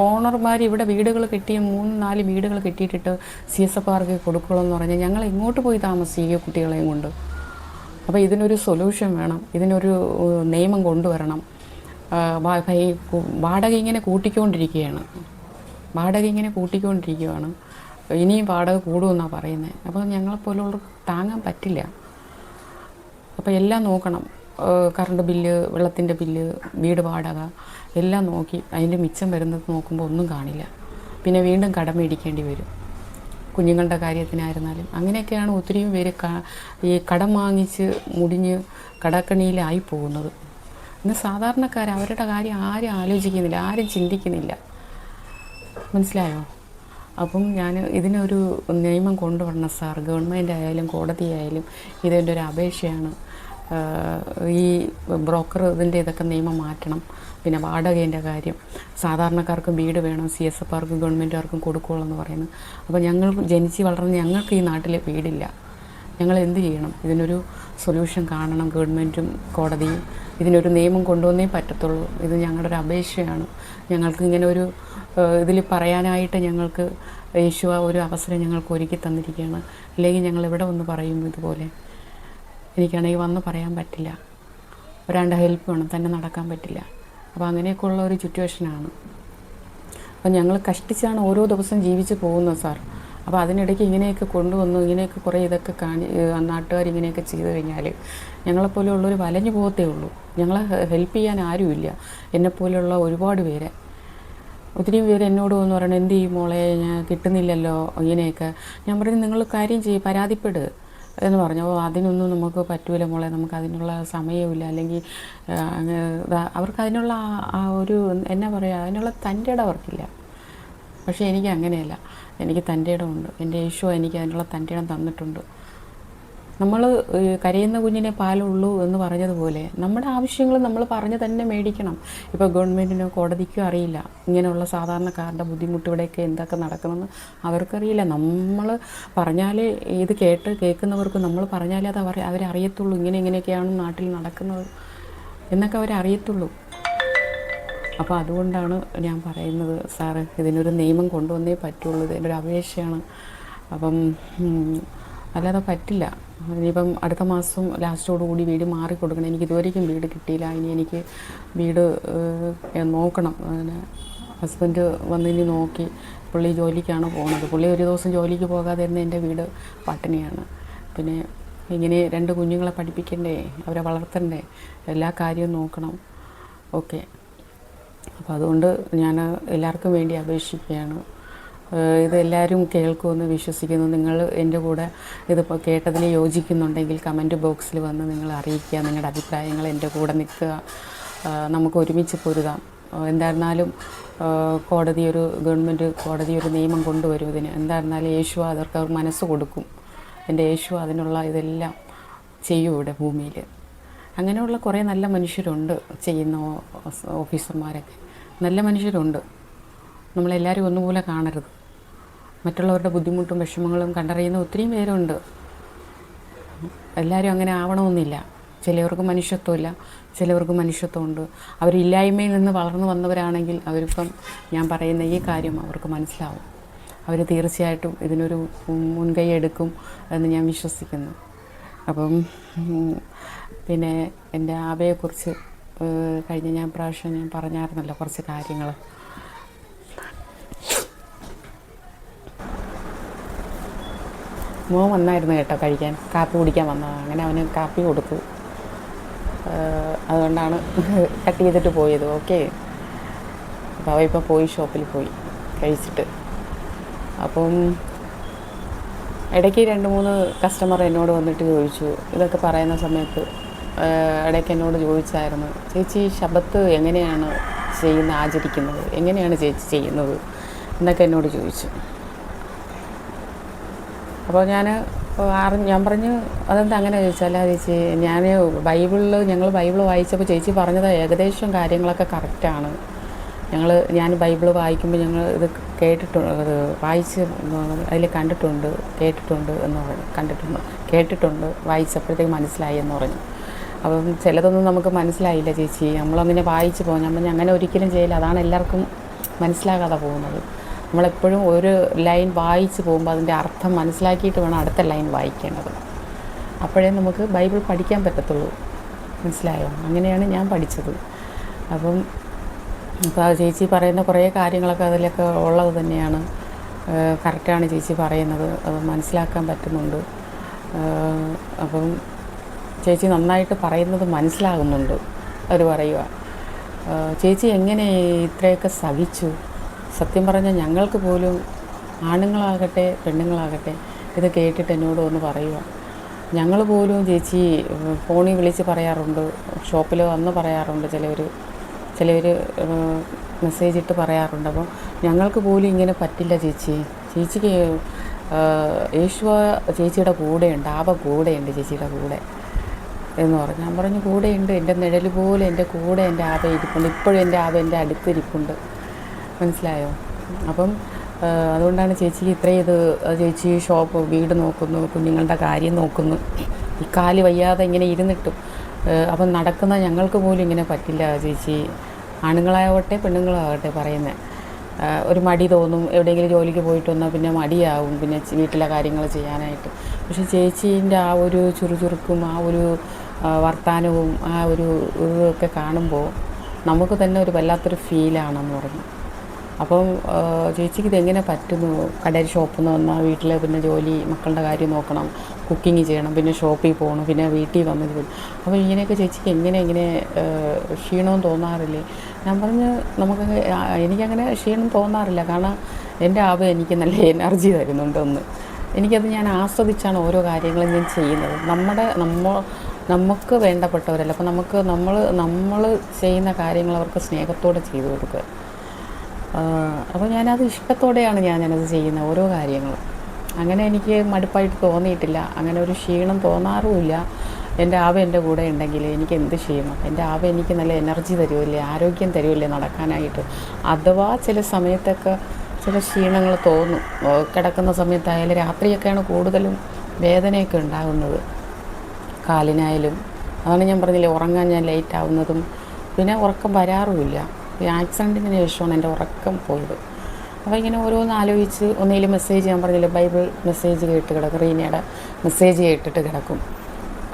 ഓണർമാർ ഇവിടെ വീടുകൾ കെട്ടി 3-4 വീടുകൾ കെട്ടിയിട്ടിട്ട് CSFR കൊടുക്കുള്ളൂ എന്ന് പറഞ്ഞാൽ ഞങ്ങൾ എങ്ങോട്ട് പോയി താമസിക്കുക കുട്ടികളെയും കൊണ്ട്? അപ്പോൾ ഇതിനൊരു സൊല്യൂഷൻ വേണം, ഇതിനൊരു നിയമം കൊണ്ടുവരണം. വാടക ഇങ്ങനെ കൂട്ടിക്കൊണ്ടിരിക്കുകയാണ്, ഇനിയും വാടക കൂടുമെന്നാണ് പറയുന്നത്. അപ്പോൾ ഞങ്ങളെപ്പോലുള്ളവർക്ക് താങ്ങാൻ പറ്റില്ല. അപ്പോൾ എല്ലാം നോക്കണം, കറണ്ട് ബില്ല്, വെള്ളത്തിൻ്റെ ബില്ല്, വീട് വാടക എല്ലാം നോക്കി അതിൻ്റെ മിച്ചം വരുന്നത് നോക്കുമ്പോൾ ഒന്നും കാണില്ല. പിന്നെ വീണ്ടും കടം മേടിക്കേണ്ടി വരും, കുഞ്ഞുങ്ങളുടെ കാര്യത്തിനായിരുന്നാലും. അങ്ങനെയൊക്കെയാണ് ഒത്തിരിയും പേര് ഈ കടം വാങ്ങിച്ച് മുടിഞ്ഞ് കടക്കണിയിലായി പോകുന്നത്. ഇന്ന് സാധാരണക്കാർ അവരുടെ കാര്യം ആരും ആലോചിക്കുന്നില്ല, ആരും ചിന്തിക്കുന്നില്ല. മനസ്സിലായോ? അപ്പം ഞാൻ ഇതിനൊരു നിയമം കൊണ്ടുവരണം സാർ. ഗവൺമെൻറ് ആയാലും കോടതിയായാലും ഇതിൻ്റെ ഒരു അപേക്ഷയാണ്. ഈ ബ്രോക്കർ ഇതിൻ്റെ ഇതൊക്കെ നിയമം മാറ്റണം. പിന്നെ വാടകേൻ്റെ കാര്യം, സാധാരണക്കാർക്കും വീട് വേണം, CSFR ഗവൺമെൻറ്റുകാർക്കും കൊടുക്കുകയുള്ളൂ എന്ന് പറയുന്നത്. അപ്പോൾ ഞങ്ങൾ ജനിച്ച് വളർന്ന് ഞങ്ങൾക്ക് ഈ നാട്ടിൽ വീടില്ല, ഞങ്ങൾ എന്ത് ചെയ്യണം? ഇതിനൊരു സൊല്യൂഷൻ കാണണം ഗവൺമെൻറ്റും കോടതിയും. ഇതിനൊരു നിയമം കൊണ്ടുവന്നേ പറ്റത്തുള്ളൂ. ഇത് ഞങ്ങളുടെ ഒരു അപേക്ഷയാണ്. ഞങ്ങൾക്ക് ഇങ്ങനെ ഒരു ഇതിൽ പറയാനായിട്ട് ഞങ്ങൾക്ക് യേശു ഒരു അവസരം ഞങ്ങൾക്ക് ഒരുക്കി തന്നിരിക്കുകയാണ്. അല്ലെങ്കിൽ ഞങ്ങൾ ഇവിടെ വന്ന് പറയും ഇതുപോലെ. എനിക്കാണെങ്കിൽ വന്ന് പറയാൻ പറ്റില്ല, ഒരാളുടെ ഹെൽപ്പ് വേണം, തന്നെ നടക്കാൻ പറ്റില്ല. അപ്പോൾ അങ്ങനെയൊക്കെ ഉള്ള ഒരു സിറ്റുവേഷനാണ്. അപ്പോൾ ഞങ്ങൾ കഷ്ടിച്ചാണ് ഓരോ ദിവസം ജീവിച്ച് പോകുന്നത് സാർ. അപ്പോൾ അതിനിടയ്ക്ക് ഇങ്ങനെയൊക്കെ കൊണ്ടുവന്നു, ഇങ്ങനെയൊക്കെ കുറേ ഇതൊക്കെ നാട്ടുകാർ ഇങ്ങനെയൊക്കെ ചെയ്തു കഴിഞ്ഞാൽ ഞങ്ങളെപ്പോലെയുള്ളവർ വലഞ്ഞു പോകത്തേ ഉള്ളൂ. ഞങ്ങളെ ഹെൽപ്പ് ചെയ്യാൻ ആരുമില്ല, എന്നെപ്പോലെയുള്ള ഒരുപാട് പേരെ. ഒത്തിരി പേര് എന്നോട് വന്ന് പറയണം, എന്ത് ചെയ്യും മോളെ, ഞാൻ കിട്ടുന്നില്ലല്ലോ ഇങ്ങനെയൊക്കെ. ഞാൻ പറഞ്ഞു, നിങ്ങൾ കാര്യം ചെയ്യും, പരാതിപ്പെട് എന്ന് പറഞ്ഞു. ഓ അതിനൊന്നും നമുക്ക് പറ്റൂല മോളെ, നമുക്ക് അതിനുള്ള സമയമില്ല, അല്ലെങ്കിൽ അവർക്ക് അതിനുള്ള ആ ഒരു എന്നാ പറയുക, അതിനുള്ള തൻ്റെ ഇടം അവർക്കില്ല. പക്ഷേ എനിക്ക് അങ്ങനെയല്ല, എനിക്ക് തൻ്റെ ഇടമുണ്ട്. എൻ്റെ യേശു എനിക്ക് അതിനുള്ള തൻ്റെ ഇടം തന്നിട്ടുണ്ട്. നമ്മൾ കരയുന്ന കുഞ്ഞിനെ പാലുള്ളൂ എന്ന് പറഞ്ഞതുപോലെ നമ്മുടെ ആവശ്യങ്ങൾ നമ്മൾ പറഞ്ഞ് തന്നെ മേടിക്കണം. ഇപ്പോൾ ഗവൺമെൻറ്റിനോ കോടതിക്കോ അറിയില്ല ഇങ്ങനെയുള്ള സാധാരണക്കാരുടെ ബുദ്ധിമുട്ട് ഇവിടെയൊക്കെ എന്തൊക്കെ നടക്കണമെന്ന് അവർക്കറിയില്ല. നമ്മൾ പറഞ്ഞാലേ ഇത് കേൾക്കുന്നവർക്ക് നമ്മൾ പറഞ്ഞാലേ അത് അവരറിയത്തുള്ളൂ, ഇങ്ങനെയൊക്കെയാണ് നാട്ടിൽ നടക്കുന്നത് എന്നൊക്കെ അവരറിയത്തുള്ളൂ. അപ്പോൾ അതുകൊണ്ടാണ് ഞാൻ പറയുന്നത്, സാറ് ഇതിനൊരു നിയമം കൊണ്ടുവന്നേ പറ്റുള്ളൂ, ഇതിൻ്റെ ഒരു അപേക്ഷയാണ്. അപ്പം അല്ലാതെ പറ്റില്ല. ഇനിയിപ്പം അടുത്ത മാസം ലാസ്റ്റോടുകൂടി വീട് മാറിക്കൊടുക്കണം. എനിക്ക് ഇതുവരേക്കും വീട് കിട്ടിയില്ല. ഇനി എനിക്ക് വീട് നോക്കണം. പിന്നെ ഹസ്ബൻഡ് വന്നിനി നോക്കി, പുള്ളി ജോലിക്കാണ് പോകുന്നത്. പുള്ളി ഒരു ദിവസം ജോലിക്ക് പോകാതെ തന്നെ എൻ്റെ വീട് പട്ടിണിയാണ്. പിന്നെ ഇങ്ങനെ 2 കുഞ്ഞുങ്ങളെ പഠിപ്പിക്കണ്ടേ, അവരെ വളർത്തണ്ടേ, എല്ലാ കാര്യവും നോക്കണം. ഓക്കെ, അപ്പോൾ അതുകൊണ്ട് ഞാൻ എല്ലാവർക്കും വേണ്ടി അപേക്ഷിക്കുകയാണ്. ഇതെല്ലാവരും കേൾക്കുമെന്ന് വിശ്വസിക്കുന്നു. നിങ്ങൾ എൻ്റെ കൂടെ ഇതിപ്പോൾ കേട്ടതിൽ യോജിക്കുന്നുണ്ടെങ്കിൽ കമൻറ്റ് ബോക്സിൽ വന്ന് നിങ്ങൾ അറിയിക്കുക, നിങ്ങളുടെ അഭിപ്രായങ്ങൾ. എൻ്റെ കൂടെ നിൽക്കുക, നമുക്ക് ഒരുമിച്ച് പൊരുതാം. എന്തായിരുന്നാലും ഗവൺമെൻറ് കോടതി ഒരു നിയമം കൊണ്ടുവരും ഇതിന്. എന്തായിരുന്നാലും യേശു അവർക്ക് മനസ്സ് കൊടുക്കും. എൻ്റെ യേശു അതിനുള്ള ഇതെല്ലാം ചെയ്യും ഇവിടെ ഭൂമിയിൽ. അങ്ങനെയുള്ള കുറേ നല്ല മനുഷ്യരുണ്ട്, ചെയ്യുന്ന ഓഫീസർമാരൊക്കെ നല്ല മനുഷ്യരുണ്ട്. നമ്മളെല്ലാവരും ഒന്നുപോലെ കാണരുത്. മറ്റുള്ളവരുടെ ബുദ്ധിമുട്ടും വിഷമങ്ങളും കണ്ടറിയുന്ന ഒത്തിരി പേരുണ്ട്. എല്ലാവരും അങ്ങനെ ആവണമെന്നില്ല. ചിലവർക്ക് മനുഷ്യത്വമില്ല, ചിലവർക്ക് മനുഷ്യത്വമുണ്ട്. അവരില്ലായ്മയിൽ നിന്ന് വളർന്നു വന്നവരാണെങ്കിൽ അവരിപ്പം ഞാൻ പറയുന്ന ഈ കാര്യം അവർക്ക് മനസ്സിലാവും. അവർ തീർച്ചയായിട്ടും ഇതിനൊരു മുൻകൈ എടുക്കും എന്ന് ഞാൻ വിശ്വസിക്കുന്നു. അപ്പം പിന്നെ എൻ്റെ ആബയെക്കുറിച്ച് കഴിഞ്ഞ പ്രാവശ്യം ഞാൻ പറഞ്ഞായിരുന്നല്ലോ കുറച്ച് കാര്യങ്ങൾ. മോൻ വന്നായിരുന്നു കേട്ടോ കഴിക്കാൻ, കാപ്പി കുടിക്കാൻ വന്നതാണ്. അങ്ങനെ അവന് കാപ്പി കൊടുത്തു. അതുകൊണ്ടാണ് കട്ട് ചെയ്തിട്ട് പോയത്. ഓക്കെ, അപ്പോൾ അവ ഇപ്പോൾ പോയി ഷോപ്പിൽ പോയി കഴിച്ചിട്ട്. അപ്പം ഇടയ്ക്ക് 2-3 കസ്റ്റമർ എന്നോട് വന്നിട്ട് ചോദിച്ചു, ഇതൊക്കെ പറയുന്ന സമയത്ത് ഇടയ്ക്ക് എന്നോട് ചോദിച്ചായിരുന്നു, ചേച്ചി ശബത്ത് എങ്ങനെയാണ് ആചരിക്കുന്നത്, എങ്ങനെയാണ് ചേച്ചി ചെയ്യുന്നത് എന്നൊക്കെ എന്നോട് ചോദിച്ചു. അപ്പോൾ ഞാൻ പറഞ്ഞു, അതെന്താ അങ്ങനെ ചോദിച്ചാൽ, ചേച്ചി ഞങ്ങൾ ബൈബിൾ വായിച്ചപ്പോൾ ചേച്ചി പറഞ്ഞത് ഏകദേശം കാര്യങ്ങളൊക്കെ കറക്റ്റാണ്. ഞാൻ ബൈബിൾ വായിക്കുമ്പോൾ ഞങ്ങൾ ഇത് വായിച്ച് അതിൽ കേട്ടിട്ടുണ്ട് വായിച്ചപ്പോഴത്തേക്ക് മനസ്സിലായി എന്ന് പറഞ്ഞു. അപ്പം ചിലതൊന്നും നമുക്ക് മനസ്സിലായില്ല ചേച്ചി, നമ്മളങ്ങനെ വായിച്ച് പോകും. അങ്ങനെ ഒരിക്കലും ചെയ്യില്ല, അതാണ് എല്ലാവർക്കും മനസ്സിലാകാതെ പോകുന്നത്. നമ്മളെപ്പോഴും ഒരു ലൈൻ വായിച്ച് പോകുമ്പോൾ അതിൻ്റെ അർത്ഥം മനസ്സിലാക്കിയിട്ട് വേണം അടുത്ത ലൈൻ വായിക്കേണ്ടത്. അപ്പോഴേ നമുക്ക് ബൈബിൾ പഠിക്കാൻ പറ്റത്തുള്ളൂ. മനസ്സിലായോ? അങ്ങനെയാണ് ഞാൻ പഠിച്ചത്. അപ്പോൾ ചേച്ചി പറയുന്ന കുറേ കാര്യങ്ങളൊക്കെ അതിലൊക്കെ ഉള്ളത് തന്നെയാണ്. കറക്റ്റാണ് ചേച്ചി പറയുന്നത്, അത് മനസ്സിലാക്കാൻ പറ്റുന്നുണ്ട്. അപ്പം ചേച്ചി നന്നായിട്ട് പറയുന്നത് മനസ്സിലാകുന്നുണ്ട്. അവർ പറയുക, ചേച്ചി എങ്ങനെ ഇത്രയൊക്കെ സഹിച്ചു. സത്യം പറഞ്ഞാൽ ഞങ്ങൾക്ക് പോലും, ആണുങ്ങളാകട്ടെ പെണ്ണുങ്ങളാകട്ടെ, ഇത് കേട്ടിട്ട് എന്നോട് ഒന്ന് പറയുക. ഞങ്ങൾ പോലും ചേച്ചി ഫോണിൽ വിളിച്ച് പറയാറുണ്ട്, ഷോപ്പിൽ വന്ന് പറയാറുണ്ട്, ചിലവർ മെസ്സേജ് ഇട്ട് പറയാറുണ്ട്. അപ്പം ഞങ്ങൾക്ക് പോലും ഇങ്ങനെ പറ്റില്ല ചേച്ചിക്ക് യേശു ചേച്ചിയുടെ കൂടെയുണ്ട്, കൂടെയുണ്ട് ചേച്ചിയുടെ കൂടെ എന്ന് പറഞ്ഞു. ഞാൻ പറഞ്ഞു, കൂടെയുണ്ട്, എൻ്റെ നിഴൽ പോലെ എൻ്റെ കൂടെ എൻ്റെ ആവ ഇരിപ്പുണ്ട്, ഇപ്പോഴും എൻ്റെ ആവ എൻ്റെ അടുത്തിരിപ്പുണ്ട്. മനസ്സിലായോ? അപ്പം അതുകൊണ്ടാണ് ചേച്ചിക്ക് ഇത്രയും ചേച്ചി വീട് നോക്കുന്നു, കുഞ്ഞുങ്ങളുടെ കാര്യം നോക്കുന്നു, ഈ കാല് വയ്യാതെ ഇങ്ങനെ ഇരുന്നിട്ടും. അപ്പം നടക്കുന്ന ഞങ്ങൾക്ക് പോലും ഇങ്ങനെ പറ്റില്ല ചേച്ചി. ആണുങ്ങളാവട്ടെ പെണ്ണുങ്ങളാവട്ടെ പറയുന്നത്, ഒരു മടി തോന്നും. എവിടെയെങ്കിലും ജോലിക്ക് പോയിട്ട് വന്നാൽ പിന്നെ മടിയാവും, പിന്നെ വീട്ടിലെ കാര്യങ്ങൾ ചെയ്യാനായിട്ട്. പക്ഷെ ചേച്ചീൻ്റെ ആ ഒരു ചുറുചുറുക്കും ആ ഒരു വർത്തമാനവും ആ ഒരു ഇതൊക്കെ കാണുമ്പോൾ നമുക്ക് തന്നെ ഒരു വല്ലാത്തൊരു ഫീലാണെന്ന് പറഞ്ഞു. അപ്പം ചേച്ചിക്ക് ഇതെങ്ങനെ പറ്റുന്നു? കടയിൽ ഷോപ്പിൽ നിന്ന് വന്നാൽ വീട്ടിൽ പിന്നെ ജോലി, മക്കളുടെ കാര്യം നോക്കണം, കുക്കിംഗ് ചെയ്യണം, പിന്നെ ഷോപ്പിൽ പോകണം, പിന്നെ വീട്ടിൽ വന്നത് വരും. അപ്പോൾ ഇങ്ങനെയൊക്കെ ചേച്ചിക്ക് ഇങ്ങനെ ക്ഷീണവും തോന്നാറില്ലേ? ഞാൻ പറഞ്ഞ് നമുക്ക് എനിക്കങ്ങനെ ക്ഷീണം തോന്നാറില്ല. കാരണം എൻ്റെ എനിക്ക് നല്ല എനർജി തരുന്നുണ്ട്. എനിക്കത് ഞാൻ ആസ്വദിച്ചാണ് ഓരോ കാര്യങ്ങളും ഞാൻ ചെയ്യുന്നത്. നമുക്ക് വേണ്ടപ്പെട്ടവരല്ല. അപ്പോൾ നമ്മൾ ചെയ്യുന്ന കാര്യങ്ങൾ അവർക്ക് സ്നേഹത്തോടെ ചെയ്തു കൊടുക്കുക. അപ്പോൾ ഞാനത് ഇഷ്ടത്തോടെയാണ് ഞാനത് ചെയ്യുന്നത്, ഓരോ കാര്യങ്ങളും. അങ്ങനെ എനിക്ക് മടുപ്പായിട്ട് തോന്നിയിട്ടില്ല, അങ്ങനെ ഒരു ക്ഷീണം തോന്നാറുമില്ല. എൻ്റെ എൻ്റെ കൂടെ ഉണ്ടെങ്കിൽ എനിക്ക് എന്ത് ക്ഷീണം? എൻ്റെ എനിക്ക് നല്ല എനർജി തരുമല്ലേ, ആരോഗ്യം തരുമല്ലേ നടക്കാനായിട്ട്. അഥവാ ചില സമയത്തൊക്കെ ചില ക്ഷീണങ്ങൾ തോന്നും. കിടക്കുന്ന സമയത്തായാലും രാത്രിയൊക്കെയാണ് കൂടുതലും വേദനയൊക്കെ ഉണ്ടാകുന്നത്, കാലിനായാലും. അതാണ് ഞാൻ പറഞ്ഞില്ലേ, ഉറങ്ങാൻ ഞാൻ ലേറ്റ് ആവുന്നതും പിന്നെ ഉറക്കം വരാറുമില്ല. ഈ ആക്സിഡൻറ്റിന് ശേഷമാണ് എൻ്റെ ഉറക്കം പോയത്. അപ്പോൾ ഇങ്ങനെ ഓരോന്ന് ആലോചിച്ച് ഒന്നിലും മെസ്സേജ്, ഞാൻ പറഞ്ഞില്ലേ ബൈബിൾ മെസ്സേജ് കേട്ട് കിടക്കും, റീനയുടെ മെസ്സേജ് കേട്ടിട്ട് കിടക്കും.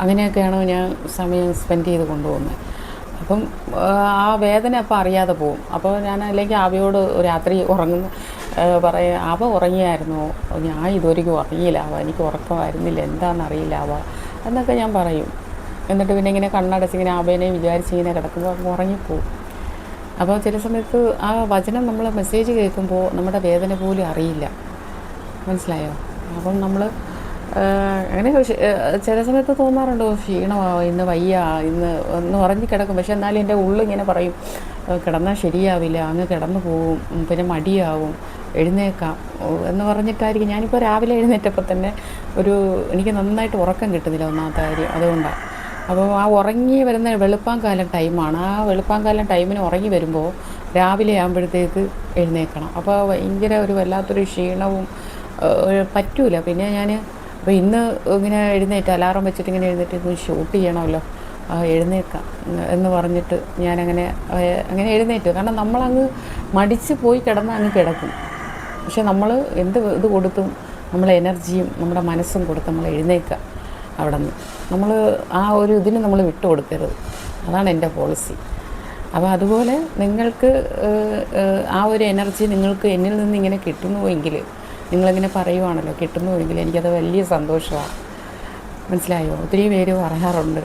അങ്ങനെയൊക്കെയാണ് ഞാൻ സമയം സ്പെൻഡ് ചെയ്ത് കൊണ്ടുപോകുന്നത്. അപ്പം ആ വേദന അപ്പോൾ അറിയാതെ പോകും. അപ്പോൾ ഞാൻ അല്ലെങ്കിൽ ആവയോട് രാത്രി ആവ ഉറങ്ങിയായിരുന്നു, ഞാൻ ഇതുവരെയ്ക്കും ഉറങ്ങിയില്ല, എനിക്ക് ഉറക്കമായിരുന്നില്ല, എന്താണെന്നറിയില്ല എന്നൊക്കെ ഞാൻ പറയും. എന്നിട്ട് പിന്നെ ഇങ്ങനെ കണ്ണടച്ചിങ്ങനെ ആവേനെ വിചാരിച്ചിങ്ങനെ കിടക്കുമ്പോൾ ഉറങ്ങിപ്പോവും. അപ്പോൾ ചില സമയത്ത് ആ വചനം നമ്മൾ മെസ്സേജ് കേൾക്കുമ്പോൾ നമ്മുടെ വേദന പോലും അറിയില്ല. മനസ്സിലായോ? അപ്പം നമ്മൾ അങ്ങനെ ചില സമയത്ത് തോന്നാറുണ്ടോ ക്ഷീണമാവും, ഇന്ന് വയ്യ, ഇന്ന് ഉറങ്ങി കിടക്കും. പക്ഷെ എന്നാലും എൻ്റെ ഉള്ളിങ്ങനെ പറയും കിടന്നാൽ ശരിയാവില്ല, അങ്ങ് കിടന്നു പോവും, പിന്നെ മടിയാവും, എഴുന്നേക്കാം എന്ന് പറഞ്ഞിട്ടായിരിക്കും. ഞാനിപ്പോൾ രാവിലെ എഴുന്നേറ്റപ്പോൾ തന്നെ എനിക്ക് നന്നായിട്ട് ഉറക്കം കിട്ടുന്നില്ല, ഒന്നാമത്തെ കാര്യം അതുകൊണ്ടാണ്. അപ്പോൾ ആ ഉറങ്ങി വരുന്ന വെളുപ്പാങ്കാലം ടൈമാണ്. ആ വെളുപ്പാങ്കാലം ടൈമിന് ഉറങ്ങി വരുമ്പോൾ രാവിലെ ആകുമ്പോഴത്തേക്ക് എഴുന്നേൽക്കണം. അപ്പോൾ ഭയങ്കര വല്ലാത്തൊരു ക്ഷീണവും പറ്റൂല. പിന്നെ ഞാൻ അപ്പോൾ ഇന്ന് ഇങ്ങനെ അലാറം വെച്ചിട്ട് ഇങ്ങനെ എഴുന്നേറ്റ് ഷൂട്ട് ചെയ്യണമല്ലോ, എഴുന്നേൽക്കാം എന്ന് പറഞ്ഞിട്ട് ഞാനങ്ങനെ എഴുന്നേറ്റു. കാരണം നമ്മളങ്ങ് മടിച്ച് പോയി കിടന്നാൽ അങ്ങ് കിടക്കും. പക്ഷെ നമ്മൾ ഇത് കൊടുത്തും നമ്മളെ എനർജിയും നമ്മുടെ മനസ്സും കൊടുത്ത് നമ്മൾ എഴുന്നേൽക്കുക. അവിടെ നിന്ന് നമ്മൾ ആ ഇതിന് നമ്മൾ വിട്ടു കൊടുക്കരുത്. അതാണ് എൻ്റെ പോളിസി. അപ്പോൾ അതുപോലെ നിങ്ങൾക്ക് ആ എനർജി നിങ്ങൾക്ക് എന്നിൽ നിന്ന് ഇങ്ങനെ കിട്ടുന്നുവെങ്കിൽ, നിങ്ങളിങ്ങനെ പറയുവാണല്ലോ കിട്ടുന്നുവെങ്കിൽ, എനിക്കത് വലിയ സന്തോഷമാണ്. മനസ്സിലായോ? ഒത്തിരി പേര് പറയാറുണ്ട്,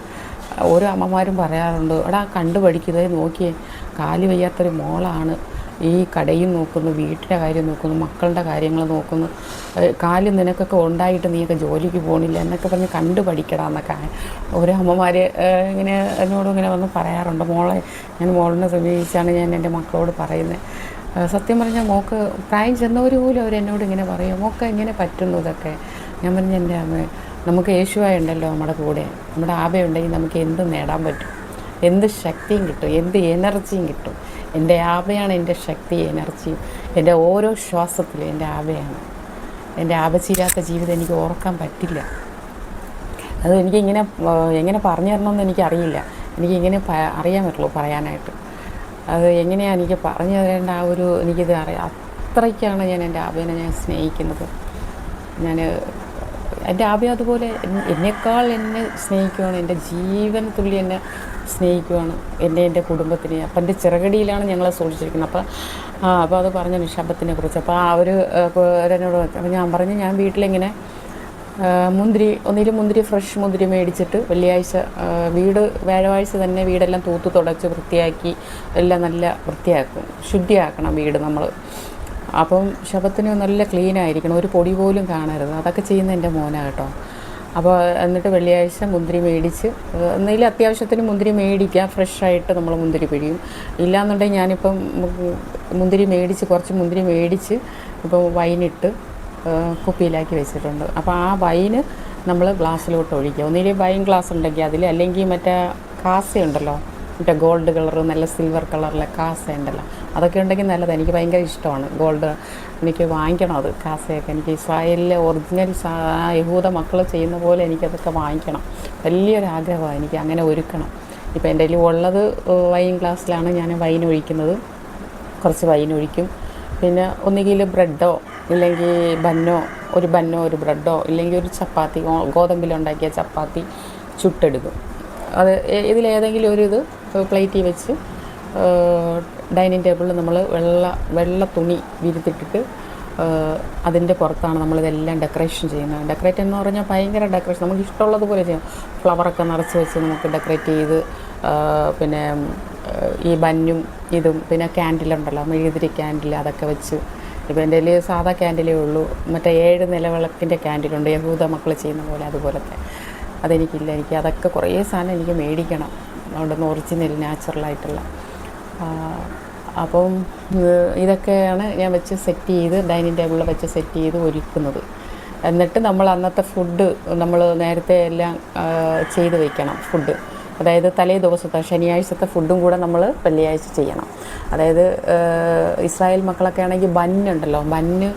ഓരോ അമ്മമാരും പറയാറുണ്ട്, എടാ കണ്ടുപഠിക്കുന്നത് നോക്കിയേ, കാല് വയ്യാത്തൊരു മോളാണ്, ഈ കടയും നോക്കുന്നു, വീട്ടിലെ കാര്യം നോക്കുന്നു, മക്കളുടെ കാര്യങ്ങൾ നോക്കുന്നു, കാല് നിനക്കൊക്കെ ഉണ്ടായിട്ട് നീയൊക്കെ ജോലിക്ക് പോകണില്ല എന്നൊക്കെ പറഞ്ഞ് കണ്ടുപഠിക്കടാന്നൊക്കെ ഓരോ അമ്മമാർ ഇങ്ങനെ എന്നോട് ഇങ്ങനെ വന്ന് പറയാറുണ്ട്. ഞാൻ മോളിനെ സമീപിച്ചാണ് ഞാൻ എൻ്റെ മക്കളോട് പറയുന്നത്. സത്യം പറഞ്ഞാൽ മോൾക്ക് പ്രായം ചെന്നവർ പോലും അവരെന്നോട് ഇങ്ങനെ പറയും, മോൾക്ക് എങ്ങനെ പറ്റുന്നു ഇതൊക്കെ. ഞാൻ പറഞ്ഞ എൻ്റെ അമ്മ, നമുക്ക് യേശുവായുണ്ടല്ലോ നമ്മുടെ കൂടെ, നമ്മുടെ ആബയുണ്ടെങ്കിൽ നമുക്ക് എന്ത് നേടാൻ പറ്റും, എന്ത് ശക്തിയും കിട്ടും, എന്ത് എനർജിയും കിട്ടും. എൻ്റെ ആബയാണ് എൻ്റെ ശക്തിയും എനർജിയും. എൻ്റെ ഓരോ ശ്വാസത്തിലും എൻ്റെ ആബയാണ്. എൻ്റെ ആബച്ചില്ലാത്ത ജീവിതം എനിക്ക് ഓർക്കാൻ പറ്റില്ല. അത് എനിക്കിങ്ങനെ എങ്ങനെ പറഞ്ഞു തരണമെന്ന് എനിക്കറിയില്ല. എനിക്കിങ്ങനെ അറിയാൻ പറ്റുള്ളൂ പറയാനായിട്ട്. അത് എങ്ങനെയാണ് എനിക്ക് പറഞ്ഞു തരേണ്ട എനിക്കിത് അറിയാം. അത്രയ്ക്കാണ് ഞാൻ എൻ്റെ ആബേനെ സ്നേഹിക്കുന്നത്. എൻ്റെ ആബയ അതുപോലെ എന്നെക്കാൾ എന്നെ സ്നേഹിക്കുവാണ്, എൻ്റെ ജീവൻ തുള്ളി എന്നെ സ്നേഹിക്കുവാണ്, എൻ്റെ കുടുംബത്തിനെ. അപ്പം എൻ്റെ ചിറകടിയിലാണ് ഞങ്ങളെ സൂക്ഷിച്ചിരിക്കുന്നത്. അപ്പോൾ അത് പറഞ്ഞു ശബത്തിനെ കുറിച്ച്. അപ്പോൾ അവരെന്നോട് അപ്പോൾ ഞാൻ പറഞ്ഞു, ഞാൻ വീട്ടിലിങ്ങനെ മുന്തിരി ഫ്രഷ് മുന്തിരി മേടിച്ചിട്ട് വെള്ളിയാഴ്ച വ്യാഴാഴ്ച തന്നെ വീടെല്ലാം തൂത്ത് തുടച്ച് വൃത്തിയാക്കി എല്ലാം നല്ല വൃത്തിയാക്കും, ശുദ്ധിയാക്കണം വീട് നമ്മൾ. അപ്പം ശബത്തിന് നല്ല ക്ലീനായിരിക്കണം, ഒരു പൊടി പോലും കാണരുത്. അതൊക്കെ ചെയ്യുന്ന എൻ്റെ മോനാണ് കേട്ടോ. അപ്പോൾ എന്നിട്ട് വെള്ളിയാഴ്ച മുന്തിരി മേടിച്ച്, എന്തെങ്കിലും അത്യാവശ്യത്തിന് മുന്തിരി മേടിക്കുക, ഫ്രഷായിട്ട് നമ്മൾ മുന്തിരി പിഴിയും. ഇല്ലയെന്നുണ്ടെങ്കിൽ ഞാനിപ്പം കുറച്ച് മുന്തിരി മേടിച്ച് ഇപ്പോൾ വൈനിട്ട് കുപ്പിയിലാക്കി വെച്ചിട്ടുണ്ട്. അപ്പോൾ ആ വൈന് നമ്മൾ ഗ്ലാസ്സിലോട്ട് ഒഴിക്കുക. ഒന്നിലും വൈൻ ഗ്ലാസ് ഉണ്ടെങ്കിൽ അതിൽ, അല്ലെങ്കിൽ മറ്റേ കാസയുണ്ടല്ലോ, മറ്റേ ഗോൾഡ് കളർ നല്ല സിൽവർ കളറിലെ കാസ ഉണ്ടല്ലോ, അതൊക്കെ ഉണ്ടെങ്കിൽ നല്ലതാണ്. എനിക്ക് ഭയങ്കര ഇഷ്ടമാണ് ഗോൾഡ്, എനിക്ക് വാങ്ങിക്കണം അത്. കാസയൊക്കെ എനിക്ക് ഇസ്രായേലിലെ ഒറിജിനൽ യഹൂദ മക്കൾ ചെയ്യുന്ന പോലെ എനിക്കതൊക്കെ വാങ്ങിക്കണം, വലിയൊരാഗ്രഹമാണ് എനിക്ക്. അങ്ങനെ ഒരുക്കണം. ഇപ്പോൾ എൻ്റെ കയ്യിൽ ഉള്ളത് വൈൻ ഗ്ലാസ്സിലാണ് ഞാൻ വൈൻ ഒഴിക്കുന്നത്. കുറച്ച് വൈൻ ഒഴിക്കും. പിന്നെ ഒന്നുകിൽ ബ്രെഡോ ഇല്ലെങ്കിൽ ഒരു ബ്രെഡോ ഇല്ലെങ്കിൽ ഒരു ചപ്പാത്തി, ഗോതമ്പിലുണ്ടാക്കിയ ചപ്പാത്തി ചുട്ടെടുക്കും. അത് ഇതിലേതെങ്കിലും ഇത് പ്ലേറ്റിൽ വെച്ച് ഡൈനിങ് ടേബിളിൽ നമ്മൾ വെള്ള തുണി വിരിത്തിട്ടിട്ട് അതിൻ്റെ പുറത്താണ് നമ്മളിതെല്ലാം ഡെക്കറേഷൻ ചെയ്യുന്നത്. ഡെക്കറേറ്റ് എന്ന് പറഞ്ഞാൽ ഭയങ്കര ഡെക്കറേഷൻ, നമുക്ക് ഇഷ്ടമുള്ളതുപോലെ ചെയ്യാം. ഫ്ലവറൊക്കെ നിറച്ച് വെച്ച് നമുക്ക് ഡെക്കറേറ്റ് ചെയ്ത്, പിന്നെ ഈ ബന്നും ഇതും, പിന്നെ ക്യാൻഡിലുണ്ടല്ലോ, മെഴുകുതിരി ക്യാൻഡിൽ, അതൊക്കെ വെച്ച്. ഇപ്പോൾ എൻ്റെ കയ്യിൽ സാധാ ക്യാൻഡിലേ ഉള്ളൂ. മറ്റേ 7 നിലവിളക്കിൻ്റെ ക്യാൻഡിലുണ്ട്, യഹൂദ മക്കൾ ചെയ്യുന്ന പോലെ, അതുപോലത്തെ. അതെനിക്കില്ല. എനിക്ക് അതൊക്കെ കുറേ സാധനം എനിക്ക് മേടിക്കണം, അവിടുന്ന് ഒറിജിനൽ നാച്ചുറലായിട്ടുള്ള. അപ്പം ഇതൊക്കെയാണ് ഞാൻ വെച്ച് സെറ്റ് ചെയ്ത്, ഡൈനിങ് ടേബിളിൽ വെച്ച് സെറ്റ് ചെയ്ത് ഒരുക്കുന്നത്. എന്നിട്ട് നമ്മൾ അന്നത്തെ ഫുഡ് നമ്മൾ നേരത്തെ എല്ലാം ചെയ്ത് വയ്ക്കണം. ഫുഡ്, അതായത് തലേ ദിവസത്തെ ശനിയാഴ്ചത്തെ ഫുഡും കൂടെ നമ്മൾ വെള്ളിയാഴ്ച ചെയ്യണം. അതായത് ഇസ്രായേൽ മക്കളൊക്കെ ആണെങ്കിൽ ബന്നുണ്ടല്ലോ, ബന്ന്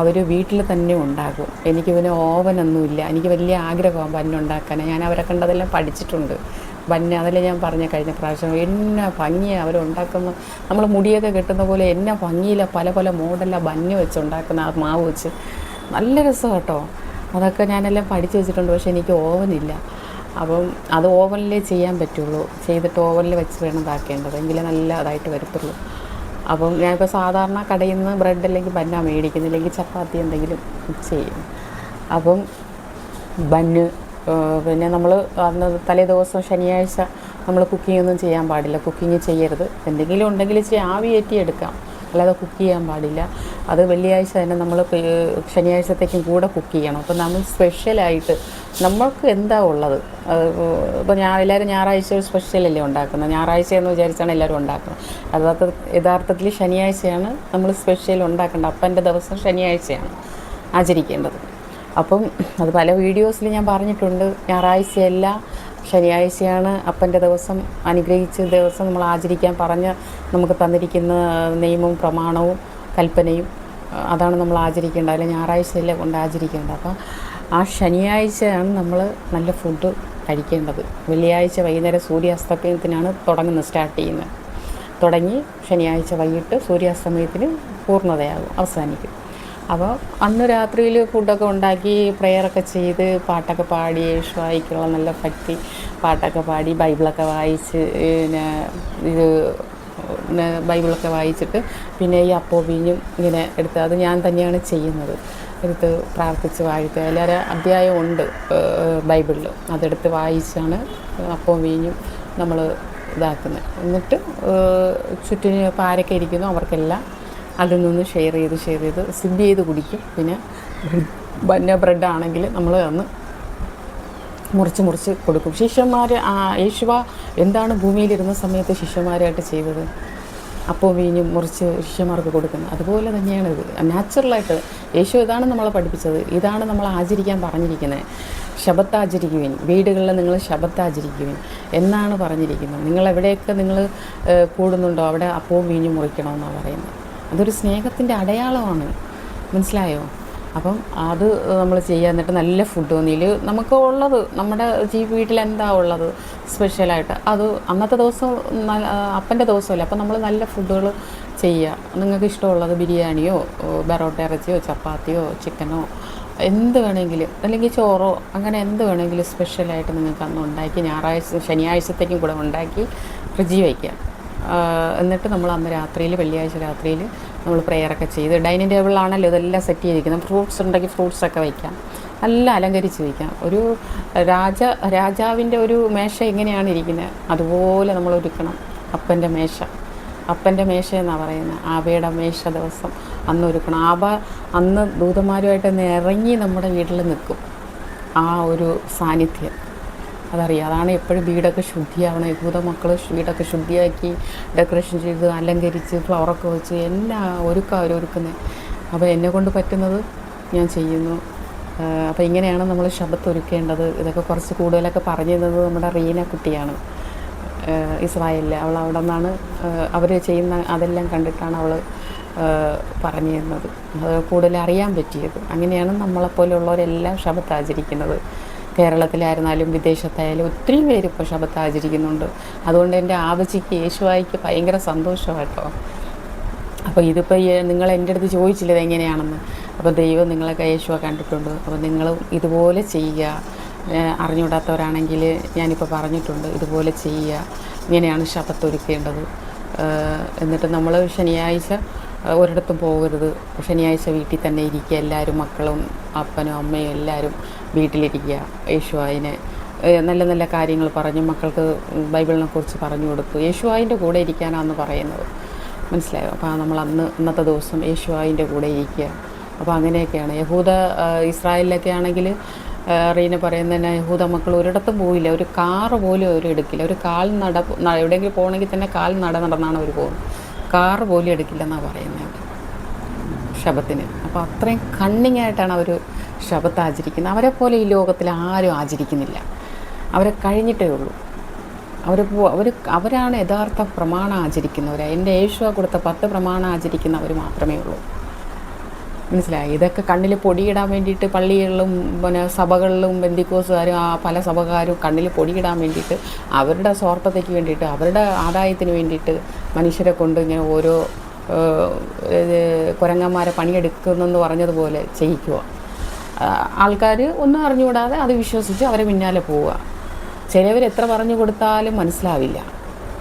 അവർ വീട്ടിൽ തന്നെ ഉണ്ടാക്കും. എനിക്ക് പിന്നെ ഓവനൊന്നുമില്ല. എനിക്ക് വലിയ ആഗ്രഹമാണ് ബന്നുണ്ടാക്കാൻ. ഞാൻ അവരെ കണ്ടതെല്ലാം പഠിച്ചിട്ടുണ്ട്. ബന്ന്, അതല്ലേ ഞാൻ പറഞ്ഞ കഴിഞ്ഞ പ്രാവശ്യം, എന്നാ ഭംഗിയാണ് അവരുണ്ടാക്കുന്ന. നമ്മൾ മുടിയൊക്കെ കെട്ടുന്ന പോലെ എന്നാ ഭംഗിയില്ല, പല പല മോഡലാണ് ബന്ന് വെച്ച് ഉണ്ടാക്കുന്ന, ആ മാവ് വെച്ച്. നല്ല രസം കേട്ടോ. അതൊക്കെ ഞാനെല്ലാം പഠിച്ച് വെച്ചിട്ടുണ്ട്. പക്ഷേ എനിക്ക് ഓവനില്ല. അപ്പം അത് ഓവനിലേ ചെയ്യാൻ പറ്റുള്ളൂ. ചെയ്തിട്ട് ഓവനിൽ വെച്ച് വേണം ഇതാക്കേണ്ടത്, എങ്കിലേ നല്ല അതായിട്ട് വരത്തുള്ളൂ. അപ്പം ഞാനിപ്പോൾ സാധാരണ കടയിൽ നിന്ന് ബ്രെഡ് അല്ലെങ്കിൽ ബന്നാ മേടിക്കുന്നില്ലെങ്കിൽ ചപ്പാത്തി എന്തെങ്കിലും ചെയ്യും. അപ്പം ബന്ന്, പിന്നെ നമ്മൾ അന്ന് തലേ ദിവസം ശനിയാഴ്ച നമ്മൾ കുക്കിംഗ് ഒന്നും ചെയ്യാൻ പാടില്ല. കുക്കിംഗ് ചെയ്യരുത്. എന്തെങ്കിലും ഉണ്ടെങ്കിൽ ഇച്ചിരി ആവി കയറ്റി എടുക്കാം, അല്ലാതെ കുക്ക് ചെയ്യാൻ പാടില്ല. അത് വെള്ളിയാഴ്ച തന്നെ നമ്മൾ ശനിയാഴ്ചത്തേക്കും കൂടെ കുക്ക് ചെയ്യണം. അപ്പോൾ നമ്മൾ സ്പെഷ്യലായിട്ട് നമ്മൾക്ക് എന്താ ഉള്ളത്, ഇപ്പോൾ എല്ലാവരും ഞായറാഴ്ച ഒരു സ്പെഷ്യലല്ലേ ഉണ്ടാക്കുന്നത്. ഞായറാഴ്ച എന്ന് വിചാരിച്ചാണ് എല്ലാവരും ഉണ്ടാക്കുന്നത്. യഥാർത്ഥത്തിൽ ശനിയാഴ്ചയാണ് നമ്മൾ സ്പെഷ്യൽ ഉണ്ടാക്കേണ്ടത്. അപ്പൻ്റെ ദിവസം ശനിയാഴ്ചയാണ് ആചരിക്കേണ്ടത്. അപ്പം അത് പല വീഡിയോസിൽ ഞാൻ പറഞ്ഞിട്ടുണ്ട്. ഞായറാഴ്ചയല്ല, ശനിയാഴ്ചയാണ് അപ്പൻ്റെ ദിവസം, അനുഗ്രഹിച്ച ദിവസം നമ്മൾ ആചരിക്കാൻ പറഞ്ഞ് നമുക്ക് തന്നിരിക്കുന്ന നിയമവും പ്രമാണവും കൽപ്പനയും. അതാണ് നമ്മൾ ആചരിക്കേണ്ടത്. അല്ല ഞായറാഴ്ചയല്ല കൊണ്ട് ആചരിക്കേണ്ടത്. അപ്പം ആ ശനിയാഴ്ചയാണ് നമ്മൾ നല്ല ഫുഡ് കഴിക്കേണ്ടത്. വെള്ളിയാഴ്ച വൈകുന്നേരം സൂര്യാസ്തമയത്തിനാണ് സ്റ്റാർട്ട് ചെയ്യുന്നത്. തുടങ്ങി ശനിയാഴ്ച വൈകിട്ട് സൂര്യാസ്തമയത്തിന് പൂർണ്ണതയാകും, അവസാനിക്കും. അപ്പോൾ അന്ന് രാത്രിയിൽ ഫുഡൊക്കെ ഉണ്ടാക്കി പ്രെയറൊക്കെ ചെയ്ത് പാട്ടൊക്കെ പാടി യേശുവായിക്കുള്ള നല്ല ഭക്തി പാട്ടൊക്കെ പാടി ബൈബിളൊക്കെ വായിച്ച്, പിന്നെ ബൈബിളൊക്കെ വായിച്ചിട്ട് പിന്നെ ഈ അപ്പവും വീഞ്ഞും ഇങ്ങനെ എടുത്ത്, അത് ഞാൻ തന്നെയാണ് ചെയ്യുന്നത്, എടുത്ത് പ്രാർത്ഥിച്ച് വാഴ്ത്തുക. എല്ലാവരും അധ്യായം ഉണ്ട് ബൈബിളിൽ, അതെടുത്ത് വായിച്ചാണ് അപ്പവും വീഞ്ഞും നമ്മൾ ഇതാക്കുന്നത്. എന്നിട്ട് ചുറ്റിന് ഇപ്പോൾ ആരൊക്കെ ഇരിക്കുന്നു അവർക്കെല്ലാം അതിൽ നിന്ന് ഷെയർ ചെയ്ത് സിബ് ചെയ്ത് കുടിക്കും. പിന്നെ ബ്രെഡാണെങ്കിൽ നമ്മൾ അന്ന് മുറിച്ച് കൊടുക്കും. ശിഷ്യന്മാർ, യേശുവ എന്താണ് ഭൂമിയിലിരുന്ന സമയത്ത് ശിഷ്യന്മാരായിട്ട് ചെയ്തത്? അപ്പോൾ വീഞ്ഞും മുറിച്ച് ശിഷ്യന്മാർക്ക് കൊടുക്കുന്നത്. അതുപോലെ തന്നെയാണ് ഇത്. നാച്ചുറലായിട്ട് യേശു ഇതാണ് നമ്മളെ പഠിപ്പിച്ചത്, ഇതാണ് നമ്മൾ ആചരിക്കാൻ പറഞ്ഞിരിക്കുന്നത്. ശബത്ത് ആചരിക്കുവിൻ, വീടുകളിൽ നിങ്ങൾ ശബത്ത് ആചരിക്കുവിൻ എന്നാണ് പറഞ്ഞിരിക്കുന്നത്. നിങ്ങളെവിടെയൊക്കെ നിങ്ങൾ കൂടുന്നുണ്ടോ അവിടെ അപ്പവും വീഞ്ഞും മുറിക്കണമെന്നാണ് പറയുന്നത്. അതൊരു സ്നേഹത്തിൻ്റെ അടയാളമാണ്, മനസ്സിലായോ? അപ്പം അത് നമ്മൾ ചെയ്യുക. എന്നിട്ട് നല്ല ഫുഡ് ഒന്നിൽ നമുക്ക് ഉള്ളത്, നമ്മുടെ വീട്ടിൽ എന്താ ഉള്ളത് സ്പെഷ്യലായിട്ട്, അത് അന്നത്തെ ദിവസം അപ്പൻ്റെ ദിവസമല്ലേ, അപ്പം നമ്മൾ നല്ല ഫുഡുകൾ ചെയ്യുക. നിങ്ങൾക്ക് ഇഷ്ടമുള്ളത് ബിരിയാണിയോ ബറോട്ട ഇറച്ചിയോ ചപ്പാത്തിയോ ചിക്കനോ എന്ത് വേണമെങ്കിലും, അല്ലെങ്കിൽ ചോറോ, അങ്ങനെ എന്ത് വേണമെങ്കിലും സ്പെഷ്യലായിട്ട് നിങ്ങൾക്ക് അന്ന് ഉണ്ടാക്കി ശനിയാഴ്ചത്തേക്കും കൂടെ ഉണ്ടാക്കി ഫ്രിഡ്ജിൽ വയ്ക്കുക. എന്നിട്ട് നമ്മൾ അന്ന് രാത്രിയിൽ, വെള്ളിയാഴ്ച രാത്രിയിൽ നമ്മൾ പ്രെയറൊക്കെ ചെയ്ത്, ഡൈനിങ് ടേബിളിലാണല്ലോ ഇതെല്ലാം സെറ്റ് ചെയ്തിരിക്കുന്നത്. ഫ്രൂട്ട്സ് ഉണ്ടെങ്കിൽ ഫ്രൂട്ട്സൊക്കെ വയ്ക്കാം, എല്ലാം അലങ്കരിച്ച് വയ്ക്കാം. ഒരു രാജാവിൻ്റെ ഒരു മേശ എങ്ങനെയാണ് ഇരിക്കുന്നത് അതുപോലെ നമ്മൾ ഒരുക്കണം. അപ്പൻ്റെ മേശ എന്നാണ് പറയുന്നത്. ആബയുടെ മേശ ദിവസം അന്ന് ഒരുക്കണം. അന്ന് ദൂതന്മാരുമായിട്ട് ഇറങ്ങി നമ്മുടെ വീട്ടിൽ നിൽക്കും. ആ ഒരു സാന്നിധ്യം അതറിയാം. അതാണ് എപ്പോഴും വീടൊക്കെ ശുദ്ധിയാവണം. യഹൂദ മക്കൾ വീടൊക്കെ ശുദ്ധിയാക്കി ഡെക്കറേഷൻ ചെയ്ത് അലങ്കരിച്ച് ഫ്ലവറൊക്കെ വെച്ച് എന്നാ ഒരുക്കുന്നത്. അപ്പോൾ എന്നെക്കൊണ്ട് പറ്റുന്നത് ഞാൻ ചെയ്യുന്നു. അപ്പോൾ ഇങ്ങനെയാണ് നമ്മൾ ശബത്ത് ഒരുക്കേണ്ടത്. ഇതൊക്കെ കുറച്ച് കൂടുതലൊക്കെ പറഞ്ഞു തന്നത് നമ്മുടെ റീന കുട്ടിയാണ്, ഇസ്രായേലിൽ. അവൾ അവിടെ നിന്നാണ് അവർ ചെയ്യുന്ന അതെല്ലാം കണ്ടിട്ടാണ് അവൾ പറഞ്ഞു തരുന്നത്. അത് കൂടുതൽ അറിയാൻ പറ്റിയത്. അങ്ങനെയാണ് നമ്മളെപ്പോലെയുള്ളവരെല്ലാം ശബത്ത് ആചരിക്കുന്നത്. കേരളത്തിലായിരുന്നാലും വിദേശത്തായാലും ഒത്തിരി പേര് ഇപ്പോൾ ശബത്ത് ആചരിക്കുന്നുണ്ട്. അതുകൊണ്ട് എൻ്റെ ആവശ്യക്ക് യേശുവായിക്ക് ഭയങ്കര സന്തോഷമാണ് കേട്ടോ. അപ്പോൾ ഇതിപ്പോൾ നിങ്ങൾ എൻ്റെ അടുത്ത് ചോദിച്ചില്ല ഇതെങ്ങനെയാണെന്ന്. അപ്പോൾ ദൈവം നിങ്ങളൊക്കെ യേശുവെ കണ്ടിട്ടുണ്ട്. അപ്പോൾ നിങ്ങളും ഇതുപോലെ ചെയ്യുക. അറിഞ്ഞുകൂടാത്തവരാണെങ്കിൽ ഞാനിപ്പോൾ പറഞ്ഞിട്ടുണ്ട്, ഇതുപോലെ ചെയ്യുക. ഇങ്ങനെയാണ് ശബത്ത് ഒരുക്കേണ്ടത്. എന്നിട്ട് നമ്മൾ ശനിയാഴ്ച ഒരിടത്തും പോകരുത്, ശനിയാഴ്ച വീട്ടിൽ തന്നെ ഇരിക്കുക, എല്ലാവരും മക്കളും അപ്പനും അമ്മയും എല്ലാവരും വീട്ടിലിരിക്കുക. യേശുവായിനെ നല്ല നല്ല കാര്യങ്ങൾ പറഞ്ഞ് മക്കൾക്ക് ബൈബിളിനെ കുറിച്ച് പറഞ്ഞു കൊടുത്തു. യേശുവായിൻ്റെ കൂടെ ഇരിക്കാനാണ് പറയുന്നത്, മനസ്സിലായോ? അപ്പോൾ നമ്മൾ അന്നത്തെ ദിവസം യേശുവായിൻ്റെ കൂടെ ഇരിക്കുക. അപ്പോൾ അങ്ങനെയൊക്കെയാണ്. ഇസ്രായേലിലൊക്കെ ആണെങ്കിൽ റീന പറയുന്നതന്നെ, യഹൂദ മക്കൾ ഒരിടത്തും പോയില്ല, ഒരു കാറ് പോലും അവർ എടുക്കില്ല. ഒരു എവിടെയെങ്കിലും പോകണമെങ്കിൽ തന്നെ നടന്നാണ് അവർ പോകുന്നത്. കാറ് പോലും എടുക്കില്ലെന്നാണ് പറയുന്നത് ശബത്തിന്. അപ്പോൾ അത്രയും കണ്ണിങ് ആയിട്ടാണ് അവർ ശബത്ത് ആചരിക്കുന്നത്. അവരെ പോലെ ഈ ലോകത്തിൽ ആരും ആചരിക്കുന്നില്ല. അവരെ കഴിഞ്ഞിട്ടേ ഉള്ളൂ. അവരാണ് യഥാർത്ഥ പ്രമാണം ആചരിക്കുന്നവർ. എൻ്റെ യേശുവ കൊടുത്ത 10 പ്രമാണം ആചരിക്കുന്നവർ മാത്രമേ ഉള്ളൂ, മനസ്സിലായി? ഇതൊക്കെ കണ്ണിൽ പൊടിയിടാൻ വേണ്ടിയിട്ട് പള്ളികളിലും പിന്നെ സഭകളിലും ബന്ധിക്കോസുകാരും പല സഭക്കാരും കണ്ണിൽ പൊടിയിടാൻ വേണ്ടിയിട്ട് അവരുടെ സ്വാർത്ഥതയ്ക്ക് വേണ്ടിയിട്ട് അവരുടെ ആദായത്തിന് വേണ്ടിയിട്ട് മനുഷ്യരെ കൊണ്ട് ഇങ്ങനെ ഓരോ കുരങ്ങന്മാരെ പണിയെടുക്കുന്നെന്ന് പറഞ്ഞതുപോലെ ചെയ്യിക്കുക. ആൾക്കാർ ഒന്നും അറിഞ്ഞുകൂടാതെ അത് വിശ്വസിച്ച് അവരെ പിന്നാലെ പോവുക. ചിലവർ എത്ര പറഞ്ഞു കൊടുത്താലും മനസ്സിലാവില്ല.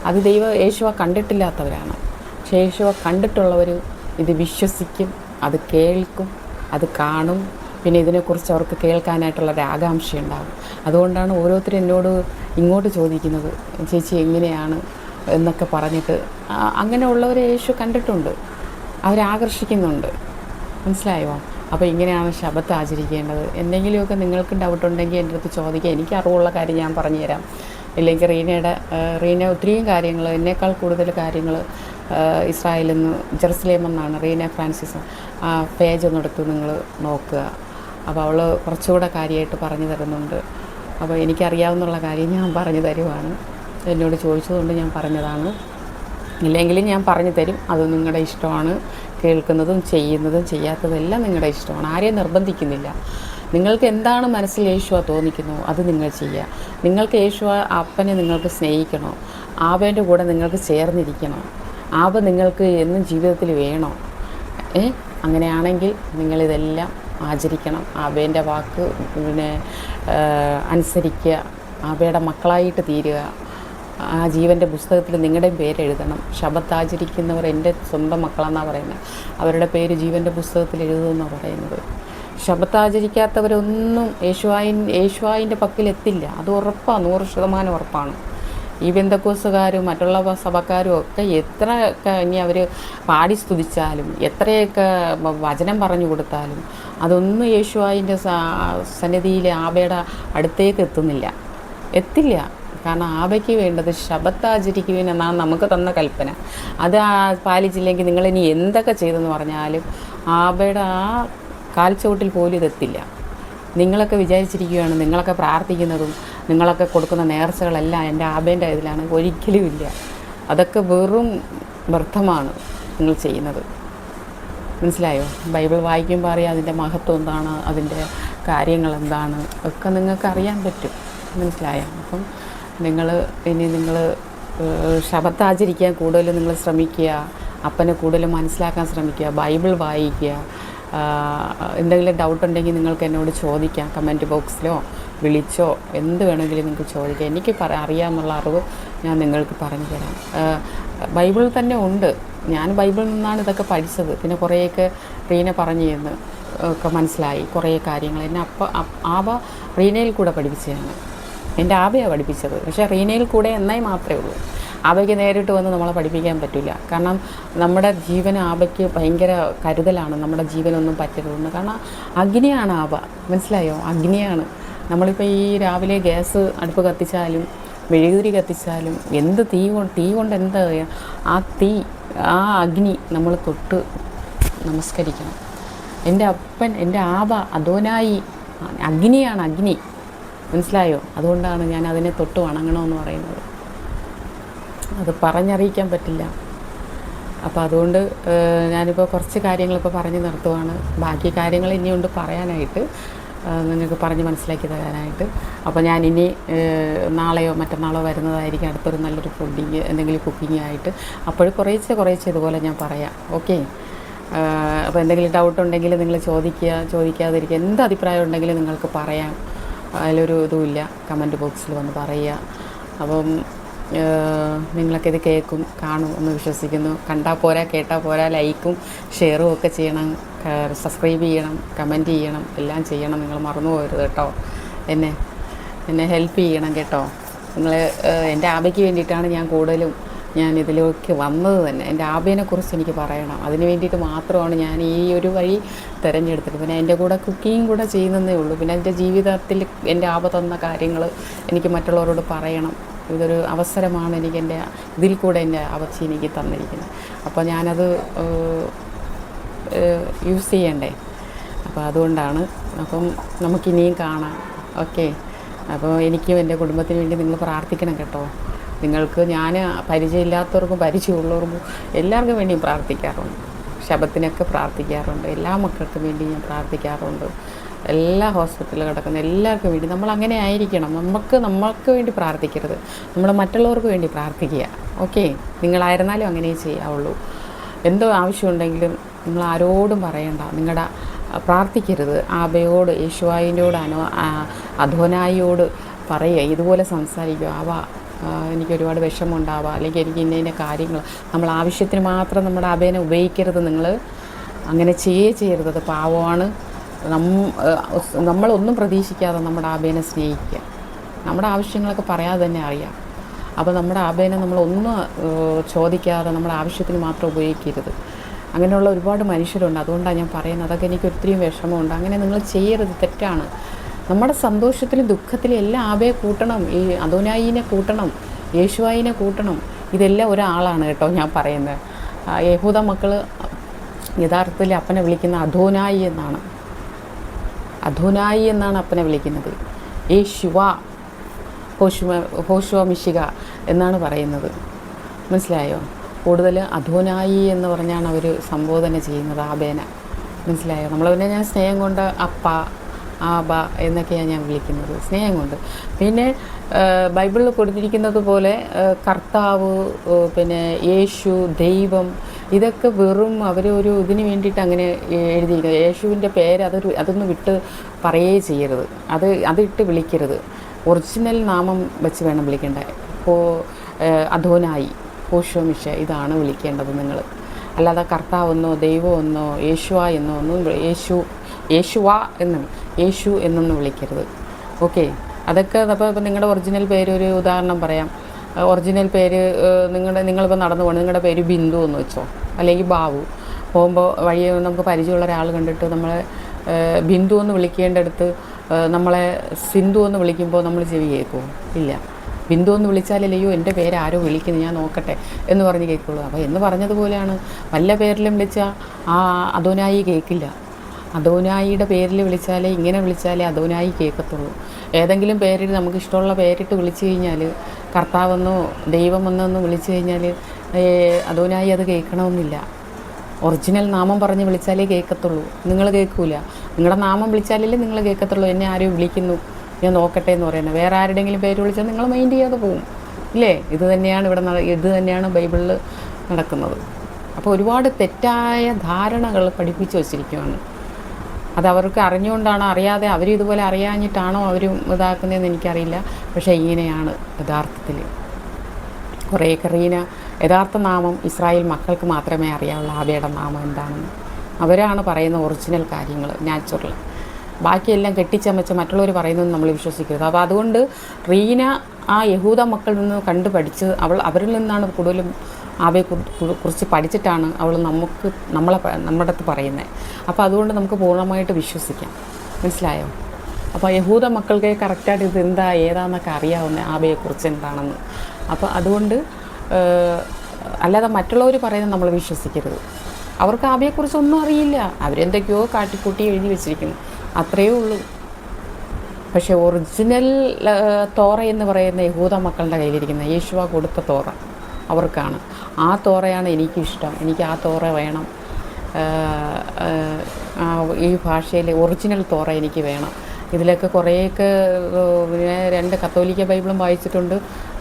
അത് യേശുവ കണ്ടിട്ടില്ലാത്തവരാണ്. പക്ഷേ യേശുവ കണ്ടിട്ടുള്ളവർ ഇത് വിശ്വസിക്കും, അത് കേൾക്കും, അത് കാണും. പിന്നെ ഇതിനെക്കുറിച്ച് അവർക്ക് കേൾക്കാനായിട്ടുള്ളൊരു ആകാംക്ഷയുണ്ടാകും. അതുകൊണ്ടാണ് ഓരോരുത്തരും എന്നോട് ഇങ്ങോട്ട് ചോദിക്കുന്നത്, ചേച്ചി എങ്ങനെയാണ് എന്നൊക്കെ പറഞ്ഞിട്ട്. അങ്ങനെയുള്ളവരെ യേശു കണ്ടിട്ടുണ്ട്, അവരാകർഷിക്കുന്നുണ്ട്, മനസ്സിലായോ? അപ്പോൾ ഇങ്ങനെയാണ് ശബത്ത് ആചരിക്കേണ്ടത്. എന്തെങ്കിലുമൊക്കെ നിങ്ങൾക്ക് ഡൗട്ടുണ്ടെങ്കിൽ എൻ്റെ അടുത്ത് ചോദിക്കുക. എനിക്ക് അറിവുള്ള കാര്യം ഞാൻ പറഞ്ഞു തരാം. ഇല്ലെങ്കിൽ റീന ഒത്തിരിയും കാര്യങ്ങൾ, എന്നേക്കാൾ കൂടുതൽ കാര്യങ്ങൾ ഇസ്രായേലിൽ നിന്ന് ജെറുസലേമിൽ നിന്നാണ് റീന ഫ്രാൻസിസ്. ആ പേജ് ഒന്നെടുത്ത് നിങ്ങൾ നോക്കുക. അപ്പോൾ അവൾ കുറച്ചുകൂടെ കാര്യമായിട്ട് പറഞ്ഞു തരുന്നുണ്ട്. അപ്പോൾ എനിക്കറിയാവുന്നുള്ള കാര്യം ഞാൻ പറഞ്ഞു തരുവാണ്. എന്നോട് ചോദിച്ചതുകൊണ്ട് ഞാൻ പറഞ്ഞതാണ്. ഇല്ലെങ്കിലും ഞാൻ പറഞ്ഞു തരും. അത് നിങ്ങളുടെ ഇഷ്ടമാണ്. കേൾക്കുന്നതും ചെയ്യുന്നതും ചെയ്യാത്തതും എല്ലാം നിങ്ങളുടെ ഇഷ്ടമാണ്. ആരെയും നിർബന്ധിക്കുന്നില്ല. നിങ്ങൾക്ക് എന്താണ് മനസ്സിൽ യേശുവ തോന്നിക്കുന്നു അത് നിങ്ങൾ ചെയ്യുക. നിങ്ങൾക്ക് യേശുവ അപ്പനെ നിങ്ങൾക്ക് സ്നേഹിക്കണോ? ആബേൻ്റെ കൂടെ നിങ്ങൾക്ക് ചേർന്നിരിക്കണോ? ആബ നിങ്ങൾക്ക് എന്നും ജീവിതത്തിൽ വേണോ? അങ്ങനെയാണെങ്കിൽ നിങ്ങളിതെല്ലാം ആചരിക്കണം. ആബേൻ്റെ വാക്ക് അനുസരിക്കുക. ആബയുടെ മക്കളായിട്ട് തീരുക. ആ ജീവൻ്റെ പുസ്തകത്തിൽ നിങ്ങളുടെയും പേരെഴുതണം. ശബത്ത് ആചരിക്കുന്നവർ എൻ്റെ സ്വന്തം മക്കളെന്നാണ് പറയുന്നത്. അവരുടെ പേര് ജീവൻ്റെ പുസ്തകത്തിൽ എഴുതുമെന്നാണ് പറയുന്നത്. ശബത്ത് ആചരിക്കാത്തവരൊന്നും യേശുവായിൻ്റെ പക്കലെത്തില്ല. അത് ഉറപ്പാണ്, 100% ഉറപ്പാണ്. ഈ ബെന്തക്കോസുകാരും മറ്റുള്ള സഭക്കാരും ഒക്കെ എത്രയൊക്കെ ഇനി അവർ പാടി സ്തുതിച്ചാലും എത്രയൊക്കെ വചനം പറഞ്ഞു കൊടുത്താലും അതൊന്നും യേശുവായിൻ്റെ സന്നിധിയിൽ ആബയുടെ അടുത്തേക്ക് എത്തില്ല. കാരണം ആബയ്ക്ക് വേണ്ടത് ശബത്ത് ആചരിക്കുവാൻ എന്നാണ് നമുക്ക് തന്ന കൽപ്പന. അത് പാലിച്ചില്ലെങ്കിൽ നിങ്ങളിനി എന്തൊക്കെ ചെയ്തെന്ന് പറഞ്ഞാലും ആബയുടെ ആ കാൽച്ചുവട്ടിൽ പോലും ഇതെത്തില്ല. നിങ്ങളൊക്കെ വിചാരിച്ചിരിക്കുകയാണ് നിങ്ങളൊക്കെ പ്രാർത്ഥിക്കുന്നതും നിങ്ങളൊക്കെ കൊടുക്കുന്ന നേർച്ചകളെല്ലാം എൻ്റെ ആബേൻ്റെ ഇതിലാണ്. ഒരിക്കലും ഇല്ല. അതൊക്കെ വെറും വ്യർത്ഥമാണ് നിങ്ങൾ ചെയ്യുന്നത്, മനസ്സിലായോ? ബൈബിൾ വായിക്കുമ്പോൾ അറിയാം അതിൻ്റെ മഹത്വം എന്താണ്, അതിൻ്റെ കാര്യങ്ങൾ എന്താണ് ഒക്കെ നിങ്ങൾക്ക് അറിയാൻ പറ്റും, മനസ്സിലായോ? അപ്പം നിങ്ങൾ ശബത്ത് ആചരിക്കാൻ കൂടുതൽ നിങ്ങൾ ശ്രമിക്കുക. അപ്പനെ കൂടുതൽ മനസ്സിലാക്കാൻ ശ്രമിക്കുക. ബൈബിൾ വായിക്കുക. എന്തെങ്കിലും ഡൗട്ട് ഉണ്ടെങ്കിൽ നിങ്ങൾക്ക് എന്നോട് ചോദിക്കാം. കമൻറ്റ് ബോക്സിലോ വിളിച്ചോ എന്ത് വേണമെങ്കിലും നിങ്ങൾക്ക് ചോദിക്കാം. എനിക്ക് അറിയാമെന്നുള്ള അറിവ് ഞാൻ നിങ്ങൾക്ക് പറഞ്ഞു തരാം. ബൈബിളിൽ തന്നെ ഉണ്ട്. ഞാൻ ബൈബിളിൽ നിന്നാണ് ഇതൊക്കെ പഠിച്ചത്. പിന്നെ കുറേയൊക്കെ റീന പറഞ്ഞു തന്ന് ഒക്കെ മനസ്സിലായി കുറേ കാര്യങ്ങൾ. എന്നെ ആബ റീനയിൽ കൂടെ പഠിപ്പിച്ചതാണ്. എൻ്റെ ആബയാണ് പഠിപ്പിച്ചത്. പക്ഷേ റീനയിൽ കൂടെ എന്നായി മാത്രമേ ഉള്ളൂ. ആബയ്ക്ക് നേരിട്ട് വന്ന് നമ്മളെ പഠിപ്പിക്കാൻ പറ്റില്ല. കാരണം നമ്മുടെ ജീവൻ ആബയ്ക്ക് ഭയങ്കര കരുതലാണ്. നമ്മുടെ ജീവനൊന്നും പറ്റരുതെന്ന്. കാരണം അഗ്നിയാണ് ആബ, മനസ്സിലായോ? അഗ്നിയാണ്. നമ്മളിപ്പോൾ ഈ രാവിലെ ഗ്യാസ് അടുപ്പ് കത്തിച്ചാലും മെഴുകുതിരി കത്തിച്ചാലും എന്ത് തീ കൊണ്ട് എന്താ ആ അഗ്നി നമ്മൾ തൊട്ട് നമസ്കരിക്കണം. എൻ്റെ അപ്പൻ, എൻ്റെ ആബ അദോനായി അഗ്നിയാണ്, അഗ്നി, മനസ്സിലായോ? അതുകൊണ്ടാണ് ഞാൻ അതിനെ തൊട്ട് വണങ്ങണമെന്ന് പറയുന്നത്. അത് പറഞ്ഞറിയിക്കാൻ പറ്റില്ല. അപ്പോൾ അതുകൊണ്ട് ഞാനിപ്പോൾ കുറച്ച് കാര്യങ്ങളിപ്പോൾ പറഞ്ഞു നിർത്തുവാണ്. ബാക്കി കാര്യങ്ങൾ ഇനിയുണ്ട് പറയാനായിട്ട്, നിങ്ങൾക്ക് പറഞ്ഞ് മനസ്സിലാക്കി തരാനായിട്ട്. അപ്പോൾ ഞാനിനി നാളെയോ മറ്റന്നാളോ വരുന്നതായിരിക്കും അടുത്തൊരു നല്ലൊരു ഫുഡിങ് എന്തെങ്കിലും കുക്കിംഗ് ആയിട്ട്. അപ്പോൾ കുറേശ്ശെ ഇതുപോലെ ഞാൻ പറയാം. ഓക്കെ? അപ്പോൾ എന്തെങ്കിലും ഡൗട്ട് ഉണ്ടെങ്കിൽ നിങ്ങൾ ചോദിക്കാതിരിക്കുക. എന്ത് അഭിപ്രായം ഉണ്ടെങ്കിലും നിങ്ങൾക്ക് പറയാം. അതിലൊരു ഇതുമില്ല. കമൻറ്റ് ബോക്സിൽ വന്ന് പറയുക. അപ്പം നിങ്ങളൊക്കെ ഇത് കേൾക്കും കാണും എന്ന് വിശ്വസിക്കുന്നു. കണ്ടാൽ പോരാ കേട്ടാൽ പോരാ, ലൈക്കും ഷെയറും ഒക്കെ ചെയ്യണം, സബ്സ്ക്രൈബ് ചെയ്യണം, കമൻറ്റ് ചെയ്യണം, എല്ലാം ചെയ്യണം. നിങ്ങൾ മറന്നു പോകരുത് കേട്ടോ. എന്നെ ഹെൽപ്പ് ചെയ്യണം കേട്ടോ. നിങ്ങൾ എൻ്റെ ആബയ്ക്ക് വേണ്ടിയിട്ടാണ് ഞാൻ ഇതിലേക്ക് വന്നത് തന്നെ. എൻ്റെ ആബേനെക്കുറിച്ച് എനിക്ക് പറയണം. അതിന് വേണ്ടിയിട്ട് മാത്രമാണ് ഞാൻ ഈ ഒരു വഴി തിരഞ്ഞെടുത്തത്. പിന്നെ എൻ്റെ കൂടെ കുക്കിങ് കൂടെ ചെയ്യുന്നതേ ഉള്ളൂ. പിന്നെ എൻ്റെ ജീവിതത്തിൽ എൻ്റെ ആബ തന്ന കാര്യങ്ങൾ എനിക്ക് മറ്റുള്ളവരോട് പറയണം. ഇതൊരു അവസരമാണ് ഇതിൽ കൂടെ എൻ്റെ അവച്ചി എനിക്ക് തന്നിരിക്കുന്നത്. അപ്പോൾ ഞാനത് യൂസ് ചെയ്യണ്ടേ. അപ്പോൾ അതുകൊണ്ടാണ്. അപ്പം നമുക്കിനിയും കാണാം. ഓക്കെ. അപ്പോൾ എനിക്കും എൻ്റെ കുടുംബത്തിന് വേണ്ടി നിങ്ങൾ പ്രാർത്ഥിക്കണം കേട്ടോ. നിങ്ങൾക്ക് ഞാൻ പരിചയമില്ലാത്തവർക്കും പരിചയമുള്ളവർക്കും എല്ലാവർക്കും വേണ്ടിയും പ്രാർത്ഥിക്കാറുണ്ട്. ശബത്തിനൊക്കെ പ്രാർത്ഥിക്കാറുണ്ട്. എല്ലാ മക്കൾക്കും വേണ്ടി ഞാൻ പ്രാർത്ഥിക്കാറുണ്ട്. എല്ലാ ഹോസ്പിറ്റലിൽ കിടക്കുന്ന എല്ലാവർക്കും വേണ്ടി നമ്മൾ അങ്ങനെ ആയിരിക്കണം. നമ്മൾക്ക് വേണ്ടി പ്രാർത്ഥിക്കരുത്, നമ്മൾ മറ്റുള്ളവർക്ക് വേണ്ടി പ്രാർത്ഥിക്കുക. ഓക്കെ. നിങ്ങളായിരുന്നാലും അങ്ങനെ ചെയ്യാവുള്ളൂ. എന്തോ ആവശ്യമുണ്ടെങ്കിലും നിങ്ങൾ ആരോടും പറയണ്ട. പ്രാർത്ഥിക്കരുത്. ആബയോട്, യേശുവായിനോട്, അധോനായിയോട് പറയുക, ഇതുപോലെ സംസാരിക്കുക. എനിക്കൊരുപാട് വിഷമമുണ്ടാവുക, അല്ലെങ്കിൽ എനിക്ക് ഇന്ന കാര്യങ്ങൾ, നമ്മൾ ആവശ്യത്തിന് മാത്രം നമ്മുടെ ആബേനെ ഉപയോഗിക്കരുത്. നിങ്ങൾ അങ്ങനെ ചെയ്യരുത്. അത് പാവമാണ്. നമ്മളൊന്നും പ്രതീക്ഷിക്കാതെ നമ്മുടെ ആബേനെ സ്നേഹിക്കുക. നമ്മുടെ ആവശ്യങ്ങളൊക്കെ പറയാതെ തന്നെ അറിയാം. അപ്പോൾ നമ്മുടെ ആബേനെ നമ്മളൊന്നും ചോദിക്കാതെ നമ്മുടെ ആവശ്യത്തിന് മാത്രം ഉപയോഗിക്കരുത്. അങ്ങനെയുള്ള ഒരുപാട് മനുഷ്യരുണ്ട്. അതുകൊണ്ടാണ് ഞാൻ പറയുന്നത്. അതൊക്കെ എനിക്ക് ഒത്തിരി വിഷമമുണ്ട്. അങ്ങനെ നിങ്ങൾ ചെയ്യരുത്, തെറ്റാണ്. നമ്മുടെ സന്തോഷത്തിലും ദുഃഖത്തിലും എല്ലാം ആബയെ കൂട്ടണം. ഈ അദോനായിനെ കൂട്ടണം, യേശുവായിനെ കൂട്ടണം. ഇതെല്ലാം ഒരാളാണ് കേട്ടോ ഞാൻ പറയുന്നത്. യഹൂദ മക്കൾ യഥാർത്ഥത്തിൽ അപ്പനെ വിളിക്കുന്ന അദോനായി എന്നാണ് അപ്പനെ വിളിക്കുന്നത്. യേശുവ, ഹോശുവ മിശിഹ എന്നാണ് പറയുന്നത്. മനസ്സിലായോ? കൂടുതൽ അദോനായി എന്ന് പറഞ്ഞാണ് അവർ സംബോധന ചെയ്യുന്നത് ആബേനെ. മനസ്സിലായോ? നമ്മളതിനെ ഞാൻ സ്നേഹം കൊണ്ട് അപ്പ, ആബ എന്നൊക്കെയാണ് ഞാൻ വിളിക്കുന്നത്, സ്നേഹം കൊണ്ട്. പിന്നെ ബൈബിളിൽ കൊടുത്തിരിക്കുന്നത് പോലെ കർത്താവ്, പിന്നെ യേശു, ദൈവം, ഇതൊക്കെ വെറും അവരൊരു ഇതിന് വേണ്ടിയിട്ട് അങ്ങനെ എഴുതിയിരിക്കുന്നത്. യേശുവിൻ്റെ പേര് അതൊന്നും വിട്ട് പറയുകയേ ചെയ്യരുത്. അതിട്ട് വിളിക്കരുത്. ഒറിജിനൽ നാമം വെച്ച് വേണം വിളിക്കേണ്ടത്. അധോനായി, ഹോശുവ മിശിഹ, ഇതാണ് വിളിക്കേണ്ടത് നിങ്ങൾ. അല്ലാതെ കർത്താവെന്നോ ദൈവമെന്നോ യേശുവ എന്നോ ഒന്നും യേശു എന്നൊന്നും വിളിക്കരുത്. ഓക്കെ. അതൊക്കെ അപ്പോൾ നിങ്ങളുടെ ഒറിജിനൽ പേര്, ഒരു ഉദാഹരണം പറയാം. ഒറിജിനൽ പേര് നിങ്ങളിപ്പോൾ നടന്നു പോകണം, നിങ്ങളുടെ പേര് ബിന്ദു എന്ന് വെച്ചോ, അല്ലെങ്കിൽ ബാബു. പോകുമ്പോൾ വഴിയെ നമുക്ക് പരിചയമുള്ള ഒരാൾ കണ്ടിട്ട് നമ്മളെ ബിന്ദു എന്ന് വിളിക്കേണ്ടടുത്ത് നമ്മളെ സിന്ധു എന്ന് വിളിക്കുമ്പോൾ നമ്മൾ ചെവി കേൾക്കുമോ? ഇല്ല. ബിന്ദു എന്ന് വിളിച്ചാലല്ലയോ എൻ്റെ പേര് ആരോ വിളിക്കുന്നു, ഞാൻ നോക്കട്ടെ എന്ന് പറഞ്ഞ് കേൾക്കുള്ളൂ. അപ്പോൾ എന്ന് പറഞ്ഞതുപോലെയാണ്, വല്ല പേരിലും വിളിച്ചാൽ ആ അദോനായി കേൾക്കില്ല. അദോനായിയുടെ പേരിൽ വിളിച്ചാലേ, ഇങ്ങനെ വിളിച്ചാലേ അദോനായി കേൾക്കത്തുള്ളൂ. ഏതെങ്കിലും പേരിൽ നമുക്ക് ഇഷ്ടമുള്ള പേരിട്ട് വിളിച്ചു കഴിഞ്ഞാൽ, കർത്താവെന്നോ ദൈവമെന്നോ വിളിച്ചു കഴിഞ്ഞാൽ അദോനായി അത് കേൾക്കണമെന്നില്ല. ഒറിജിനൽ നാമം പറഞ്ഞ് വിളിച്ചാലേ കേൾക്കത്തുള്ളൂ. നിങ്ങൾ കേൾക്കൂല. നിങ്ങളുടെ നാമം വിളിച്ചാലല്ലേ നിങ്ങൾ കേൾക്കത്തുള്ളൂ. എന്നെ ആരും വിളിക്കുന്നു, ഞാൻ നോക്കട്ടെ എന്ന് പറയുന്നത്. വേറെ ആരുടെയെങ്കിലും പേര് വിളിച്ചാൽ നിങ്ങൾ മൈൻഡ് ചെയ്യാതെ പോവും, ഇല്ലേ? ഇത് തന്നെയാണ് ബൈബിളിൽ നടക്കുന്നത്. അപ്പോൾ ഒരുപാട് തെറ്റായ ധാരണകൾ പഠിപ്പിച്ച് വച്ചിരിക്കുകയാണ്. അത് അവർക്ക് അറിഞ്ഞുകൊണ്ടാണോ അറിയാതെ അവരും ഇതുപോലെ അറിയാഞ്ഞിട്ടാണോ അവരും ഇതാക്കുന്നതെന്ന് എനിക്കറിയില്ല. പക്ഷേ ഇങ്ങനെയാണ് യഥാർത്ഥത്തിൽ. കുറേയൊക്കെ യഥാർത്ഥ നാമം ഇസ്രായേൽ മക്കൾക്ക് മാത്രമേ അറിയാവുള്ളൂ. ആബയുടെ നാമം എന്താണെന്ന് അവരാണ് പറയുന്ന ഒറിജിനൽ കാര്യങ്ങൾ, നാച്ചുറൽ. ബാക്കിയെല്ലാം കെട്ടിച്ചമച്ച് മറ്റുള്ളവർ പറയുന്നതെന്ന് നമ്മൾ വിശ്വസിക്കരുത്. അപ്പോൾ അതുകൊണ്ട് റീന ആ യഹൂദ മക്കളിൽ നിന്ന് കണ്ടു പഠിച്ച് അവരിൽ നിന്നാണ് കൂടുതലും ആബയെ കുറിച്ച് പഠിച്ചിട്ടാണ് അവൾ നമ്മുടെ അടുത്ത് പറയുന്നത്. അപ്പോൾ അതുകൊണ്ട് നമുക്ക് പൂർണ്ണമായിട്ട് വിശ്വസിക്കാം. മനസ്സിലായോ? അപ്പോൾ യഹൂദ മക്കൾക്ക് കറക്റ്റായിട്ട് ഇത് ഏതാണെന്നൊക്കെ അറിയാവുന്ന ആബയെക്കുറിച്ച് എന്താണെന്ന്. അപ്പോൾ അതുകൊണ്ട് അല്ലാതെ മറ്റുള്ളവർ പറയുന്നത് നമ്മൾ വിശ്വസിക്കരുത്. അവർക്ക് ആബയെക്കുറിച്ചൊന്നും അറിയില്ല. അവരെന്തൊക്കെയോ കാട്ടിക്കൂട്ടി എഴുതി വെച്ചിരിക്കുന്നു, അത്രയേ ഉള്ളൂ. പക്ഷേ ഒറിജിനൽ തോറ എന്ന് പറയുന്ന യഹൂദ മക്കളുടെ കയ്യിലിരിക്കുന്ന യേശുവ കൊടുത്ത തോറ അവർക്കാണ്. ആ തോറയാണ് എനിക്കിഷ്ടം. എനിക്ക് ആ തോറ വേണം. ഈ ഭാഷയിൽ ഒറിജിനൽ തോറ എനിക്ക് വേണം. ഇതിലൊക്കെ കുറേയൊക്കെ ഞാൻ 2 കത്തോലിക്ക ബൈബിളും വായിച്ചിട്ടുണ്ട്.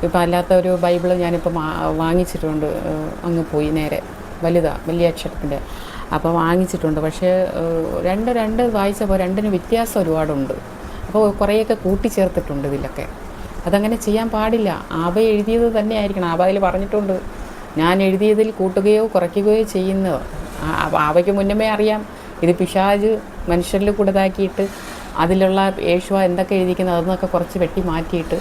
ഇപ്പം അല്ലാത്ത ഒരു ബൈബിൾ ഞാനിപ്പോൾ വാങ്ങിച്ചിട്ടുണ്ട്. അങ്ങ് പോയി നേരെ വലിയ അക്ഷരത്തിൻ്റെ. അപ്പോൾ വാങ്ങിച്ചിട്ടുണ്ട്. പക്ഷേ രണ്ട് വായിച്ചപ്പോൾ രണ്ടിന് വ്യത്യാസം ഒരുപാടുണ്ട്. അപ്പോൾ കുറേയൊക്കെ കൂട്ടിച്ചേർത്തിട്ടുണ്ട് ഇതിലൊക്കെ. അതങ്ങനെ ചെയ്യാൻ പാടില്ല. ആബ എഴുതിയത് തന്നെ ആയിരിക്കണം. ആബയിൽ പറഞ്ഞിട്ടുണ്ട്, ഞാൻ എഴുതിയതിൽ കൂട്ടുകയോ കുറയ്ക്കുകയോ ചെയ്യുന്നത്. ആബയ്ക്ക് മുന്നമേ അറിയാം ഇത് പിശാച് മനുഷ്യരിൽ കൂടതാക്കിയിട്ട് അതിലുള്ള യേശുവ എന്തൊക്കെ എഴുതിക്കുന്നത് അതൊന്നൊക്കെ കുറച്ച് വെട്ടി മാറ്റിയിട്ട്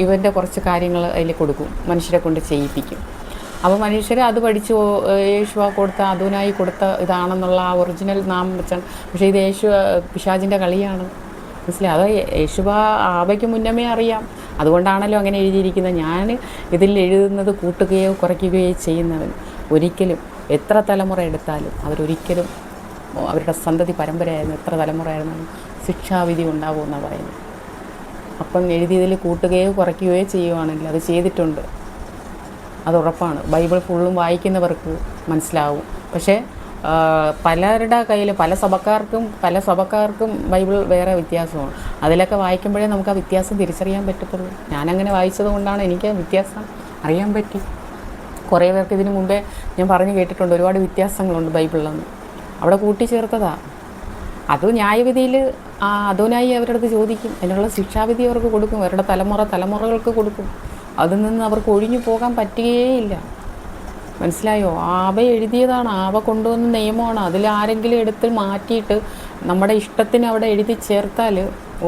ഇവൻ്റെ കുറച്ച് കാര്യങ്ങൾ അതിൽ കൊടുക്കും, മനുഷ്യരെ കൊണ്ട് ചെയ്യിപ്പിക്കും. അപ്പോൾ മനുഷ്യർ അത് പഠിച്ചു യേശുവ കൊടുത്ത അദോനായി കൊടുത്ത ഇതാണെന്നുള്ള ആ ഒറിജിനൽ നാമം വെച്ചാണ്. പക്ഷേ ഇത് പിശാചിൻ്റെ കളിയാണ്, മനസ്സിലായി? അത് യേശുവ ആബയ്ക്ക് മുന്നമേ അറിയാം. അതുകൊണ്ടാണല്ലോ അങ്ങനെ എഴുതിയിരിക്കുന്നത്. ഞാൻ ഇതിൽ എഴുതുന്നത് കൂട്ടുകയോ കുറയ്ക്കുകയോ ചെയ്യുന്നവൻ ഒരിക്കലും എത്ര തലമുറ എടുത്താലും അവരൊരിക്കലും അവരുടെ സന്തതി പരമ്പരയായിരുന്നു എത്ര തലമുറയായിരുന്നാലും ശിക്ഷാവിധി ഉണ്ടാവുമെന്നാണ് പറയുന്നത്. അപ്പം എഴുതിയതിൽ കൂട്ടുകയോ കുറയ്ക്കുകയോ ചെയ്യുവാണെങ്കിൽ അത് ചെയ്തിട്ടുണ്ട്, അത് ഉറപ്പാണ്. ബൈബിൾ ഫുള്ളും വായിക്കുന്നവർക്ക് മനസ്സിലാവും. പക്ഷേ പലരുടെ കയ്യിൽ പല സഭക്കാർക്കും ബൈബിൾ വേറെ വ്യത്യാസമാണ്. അതിലൊക്കെ വായിക്കുമ്പോഴേ നമുക്ക് ആ വ്യത്യാസം തിരിച്ചറിയാൻ പറ്റത്തുള്ളൂ. ഞാനങ്ങനെ വായിച്ചത് കൊണ്ടാണ് എനിക്ക് വ്യത്യാസം അറിയാൻ പറ്റി. കുറേ പേർക്ക് ഇതിനു മുമ്പേ ഞാൻ പറഞ്ഞു കേട്ടിട്ടുണ്ട്, ഒരുപാട് വ്യത്യാസങ്ങളുണ്ട് ബൈബിളിലൊന്നും. അവിടെ കൂട്ടിച്ചേർത്തതാ. അത് ന്യായവിധിയിൽ അദോനായി അവരുടെ അടുത്ത് ചോദിക്കും, അതിനുള്ള ശിക്ഷാവിധി അവർക്ക് കൊടുക്കും, അവരുടെ തലമുറകൾക്ക് കൊടുക്കും. അതിൽ നിന്ന് അവർക്ക് ഒഴിഞ്ഞു പോകാൻ പറ്റുകയേയില്ല. മനസ്സിലായോ? ആബ എഴുതിയതാണ്, ആബ കൊണ്ടുവന്ന നിയമമാണ്. അതിൽ ആരെങ്കിലും എടുത്ത് മാറ്റിയിട്ട് നമ്മുടെ ഇഷ്ടത്തിന് അവിടെ എഴുതി ചേർത്താൽ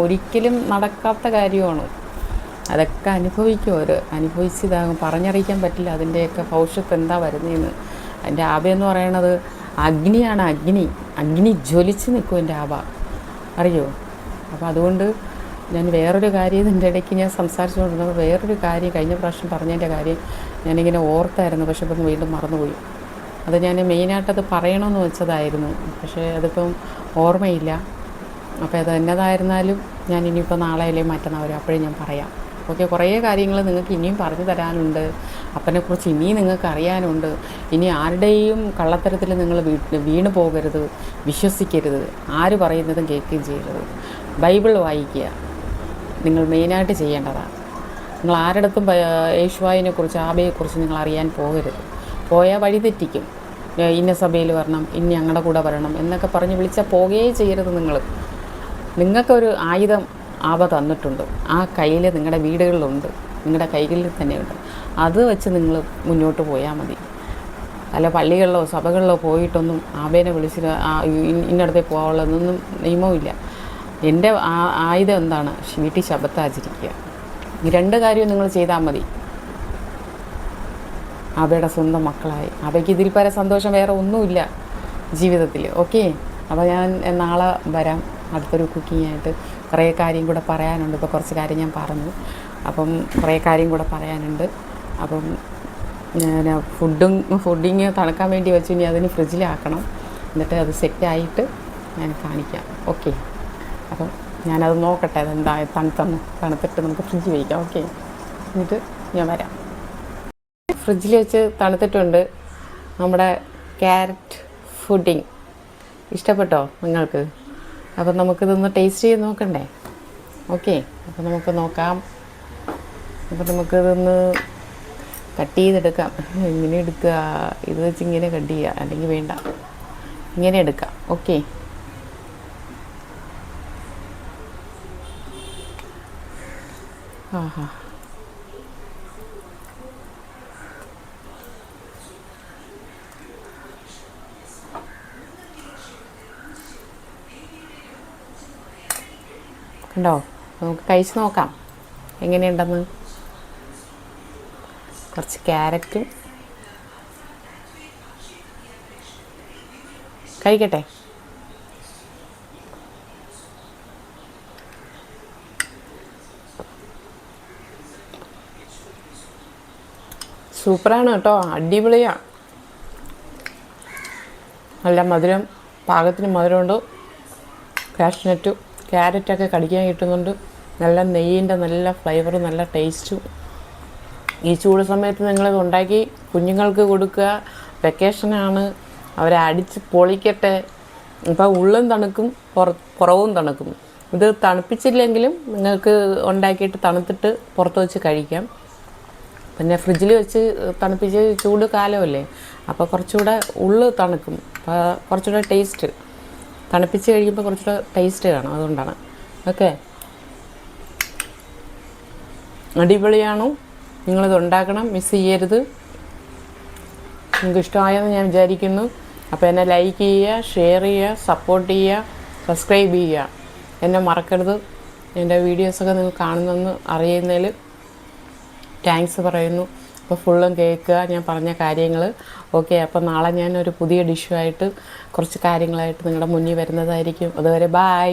ഒരിക്കലും നടക്കാത്ത കാര്യമാണ്. അതൊക്കെ അനുഭവിക്കും അവർ, അനുഭവിച്ചിതാകും. പറഞ്ഞറിയിക്കാൻ പറ്റില്ല അതിൻ്റെയൊക്കെ ഭവിഷ്യത്ത് എന്താ വരുന്നതെന്ന്. എൻ്റെ ആബയെന്ന് പറയണത് അഗ്നിയാണ്, അഗ്നി ജ്വലിച്ച് നിൽക്കും എൻ്റെ ആബ, അറിയോ? അപ്പോൾ അതുകൊണ്ട് ഞാൻ വേറൊരു കാര്യം ഇതിൻ്റെ ഇടയ്ക്ക് ഞാൻ സംസാരിച്ചുകൊണ്ടിരുന്നത് വേറൊരു കാര്യം കഴിഞ്ഞ പ്രാവശ്യം പറഞ്ഞതിൻ്റെ കാര്യം ഞാനിങ്ങനെ ഓർത്തായിരുന്നു, പക്ഷെ ഇപ്പം വീണ്ടും മറന്നുപോയി. അത് ഞാൻ മെയിനായിട്ടത് പറയണമെന്ന് വെച്ചതായിരുന്നു, പക്ഷേ അതിപ്പം ഓർമ്മയില്ല. അപ്പോൾ അത് എന്നതായിരുന്നാലും ഞാൻ ഇനിയിപ്പോൾ നാളെ അല്ലെങ്കിൽ മറ്റന്നാൾ അപ്പോഴേ ഞാൻ പറയാം. ഓക്കെ, കുറേ കാര്യങ്ങൾ നിങ്ങൾക്ക് ഇനിയും പറഞ്ഞു തരാനുണ്ട്. അപ്പനെക്കുറിച്ച് ഇനിയും നിങ്ങൾക്ക് അറിയാനുണ്ട്. ഇനി ആരുടെയും കള്ളത്തരത്തിൽ നിങ്ങൾ വീണ് പോകരുത്, വിശ്വസിക്കരുത്, ആര് പറയുന്നതും കേൾക്കുകയും ചെയ്യരുത്. ബൈബിൾ വായിക്കുക നിങ്ങൾ മെയിനായിട്ട് ചെയ്യേണ്ടതാണ്. നിങ്ങൾ ആരുടെടുത്തും യേശുവായിനെക്കുറിച്ച് ആബയെക്കുറിച്ച് നിങ്ങൾ അറിയാൻ പോകരുത്. പോയാൽ വഴി തെറ്റിക്കും. ഇന്ന സഭയിൽ വരണം, ഇനി ഞങ്ങളുടെ കൂടെ വരണം എന്നൊക്കെ പറഞ്ഞ് വിളിച്ചാൽ പോകുകയേ ചെയ്യരുത്. നിങ്ങൾക്കൊരു ആയുധം ആബ തന്നിട്ടുണ്ട്, ആ കയ്യിൽ നിങ്ങളുടെ വീടുകളിലുണ്ട്, നിങ്ങളുടെ കൈകളിൽ തന്നെയുണ്ട്. അത് വെച്ച് നിങ്ങൾ മുന്നോട്ട് പോയാൽ മതി. അല്ല പള്ളികളിലോ സഭകളിലോ പോയിട്ടൊന്നും ആബേനെ വിളിച്ചിട്ട് ഇന്നടത്തേ പോകാനുള്ളതൊന്നും നിയമമില്ല. എൻ്റെ ആയുധം എന്താണ്? വീട്ടിൽ ശബത്ത് ആചരിക്കുക. ഈ രണ്ട് കാര്യവും നിങ്ങൾ ചെയ്താൽ മതി. ആബയുടെ സ്വന്തം മക്കളായി. ആബയ്ക്ക് ഇതിൽ പര സന്തോഷം വേറെ ഒന്നുമില്ല ജീവിതത്തിൽ. ഓക്കെ, അപ്പോൾ ഞാൻ നാളെ വരാം അടുത്തൊരു കുക്കിങ്ങായിട്ട്. കുറേ കാര്യം കൂടെ പറയാനുണ്ട്. ഇപ്പോൾ കുറച്ച് കാര്യം ഞാൻ പറഞ്ഞു, അപ്പം കുറേ കാര്യം കൂടെ പറയാനുണ്ട്. അപ്പം ഞാൻ ഫുഡിങ് തണുക്കാൻ വേണ്ടി വെച്ചു. ഇനി അതിന് ഫ്രിഡ്ജിലാക്കണം, എന്നിട്ട് അത് സെറ്റായിട്ട് ഞാൻ കാണിക്കാം. ഓക്കെ, അപ്പം ഞാനത് നോക്കട്ടെ അതെന്താ തണുത്തിട്ട് നമുക്ക് ഫ്രിഡ്ജ് വയ്ക്കാം. ഓക്കെ, എന്നിട്ട് ഞാൻ വരാം. ഫ്രിഡ്ജിൽ വെച്ച് തണുത്തിട്ടുണ്ട് നമ്മുടെ ക്യാരറ്റ് ഫുഡിങ്. ഇഷ്ടപ്പെട്ടോ നിങ്ങൾക്ക്? അപ്പം നമുക്കിതൊന്ന് ടേസ്റ്റ് ചെയ്ത് നോക്കണ്ടേ? ഓക്കെ, അപ്പം നമുക്ക് നോക്കാം. അപ്പം നമുക്കിതൊന്ന് കട്ട് ചെയ്തെടുക്കാം. ഇങ്ങനെ എടുക്കുക, ഇത് വെച്ച് ഇങ്ങനെ കട്ട് ചെയ്യുക, അല്ലെങ്കിൽ വേണ്ട ഇങ്ങനെ എടുക്കാം. ഓക്കെ, ആഹാ, കണ്ടോ? നമുക്ക് കഴിച്ച് നോക്കാം എങ്ങനെയുണ്ടെന്ന്. കുറച്ച് ക്യാരറ്റും കഴിക്കട്ടെ. സൂപ്പറാണ് കേട്ടോ, അടിപൊളിയാണ്. നല്ല മധുരം, പാകത്തിന് മധുരമുണ്ട്. കാഷ്നട്ടും ക്യാരറ്റൊക്കെ കടിക്കാൻ കിട്ടുന്നുണ്ട്. നല്ല നെയ്യിൻ്റെ നല്ല ഫ്ലേവറും നല്ല ടേസ്റ്റും. ഈ ചൂട് സമയത്ത് നിങ്ങളിത് ഉണ്ടാക്കി കുഞ്ഞുങ്ങൾക്ക് കൊടുക്കുക. വെക്കേഷനാണ്, അവരെ അടിച്ച് പൊളിക്കട്ടെ. ഇപ്പോൾ ഉള്ളും തണുക്കും, പുറവും തണുക്കും. ഇത് തണുപ്പിച്ചില്ലെങ്കിലും നിങ്ങൾക്ക് ഉണ്ടാക്കിയിട്ട് തണുത്തിട്ട് പുറത്ത് വെച്ച് കഴിക്കാം. പിന്നെ ഫ്രിഡ്ജിൽ വെച്ച് തണുപ്പിച്ച് ചൂട് കാലമല്ലേ, അപ്പോൾ കുറച്ചുകൂടെ ഉള്ളു തണുക്കും, അപ്പോൾ കുറച്ചുകൂടെ ടേസ്റ്റ്. തണുപ്പിച്ച് കഴിയുമ്പോൾ കുറച്ചുകൂടെ ടേസ്റ്റ് കാണും, അതുകൊണ്ടാണ്. ഓക്കെ, അടിപൊളിയാണ്. നിങ്ങളിത് ഉണ്ടാക്കണം, മിസ് ചെയ്യരുത്. നിങ്ങൾക്ക് ഇഷ്ടമായെന്ന് ഞാൻ വിചാരിക്കുന്നു. അപ്പോൾ എന്നെ ലൈക്ക് ചെയ്യുക, ഷെയർ ചെയ്യുക, സപ്പോർട്ട് ചെയ്യുക, സബ്സ്ക്രൈബ് ചെയ്യുക. എന്നെ മറക്കരുത്. എൻ്റെ വീഡിയോസൊക്കെ നിങ്ങൾ കാണുന്നെന്ന് അറിയുന്നതിൽ താങ്ക്സ് പറയുന്നു. അപ്പോൾ ഫുള്ളും കേൾക്കുക ഞാൻ പറഞ്ഞ കാര്യങ്ങൾ. ഓക്കെ, അപ്പോൾ നാളെ ഞാനൊരു പുതിയ ഡിഷുമായിട്ട് കുറച്ച് കാര്യങ്ങളായിട്ട് നിങ്ങളുടെ മുന്നിൽ വരുന്നതായിരിക്കും. അതുവരെ ബായ്.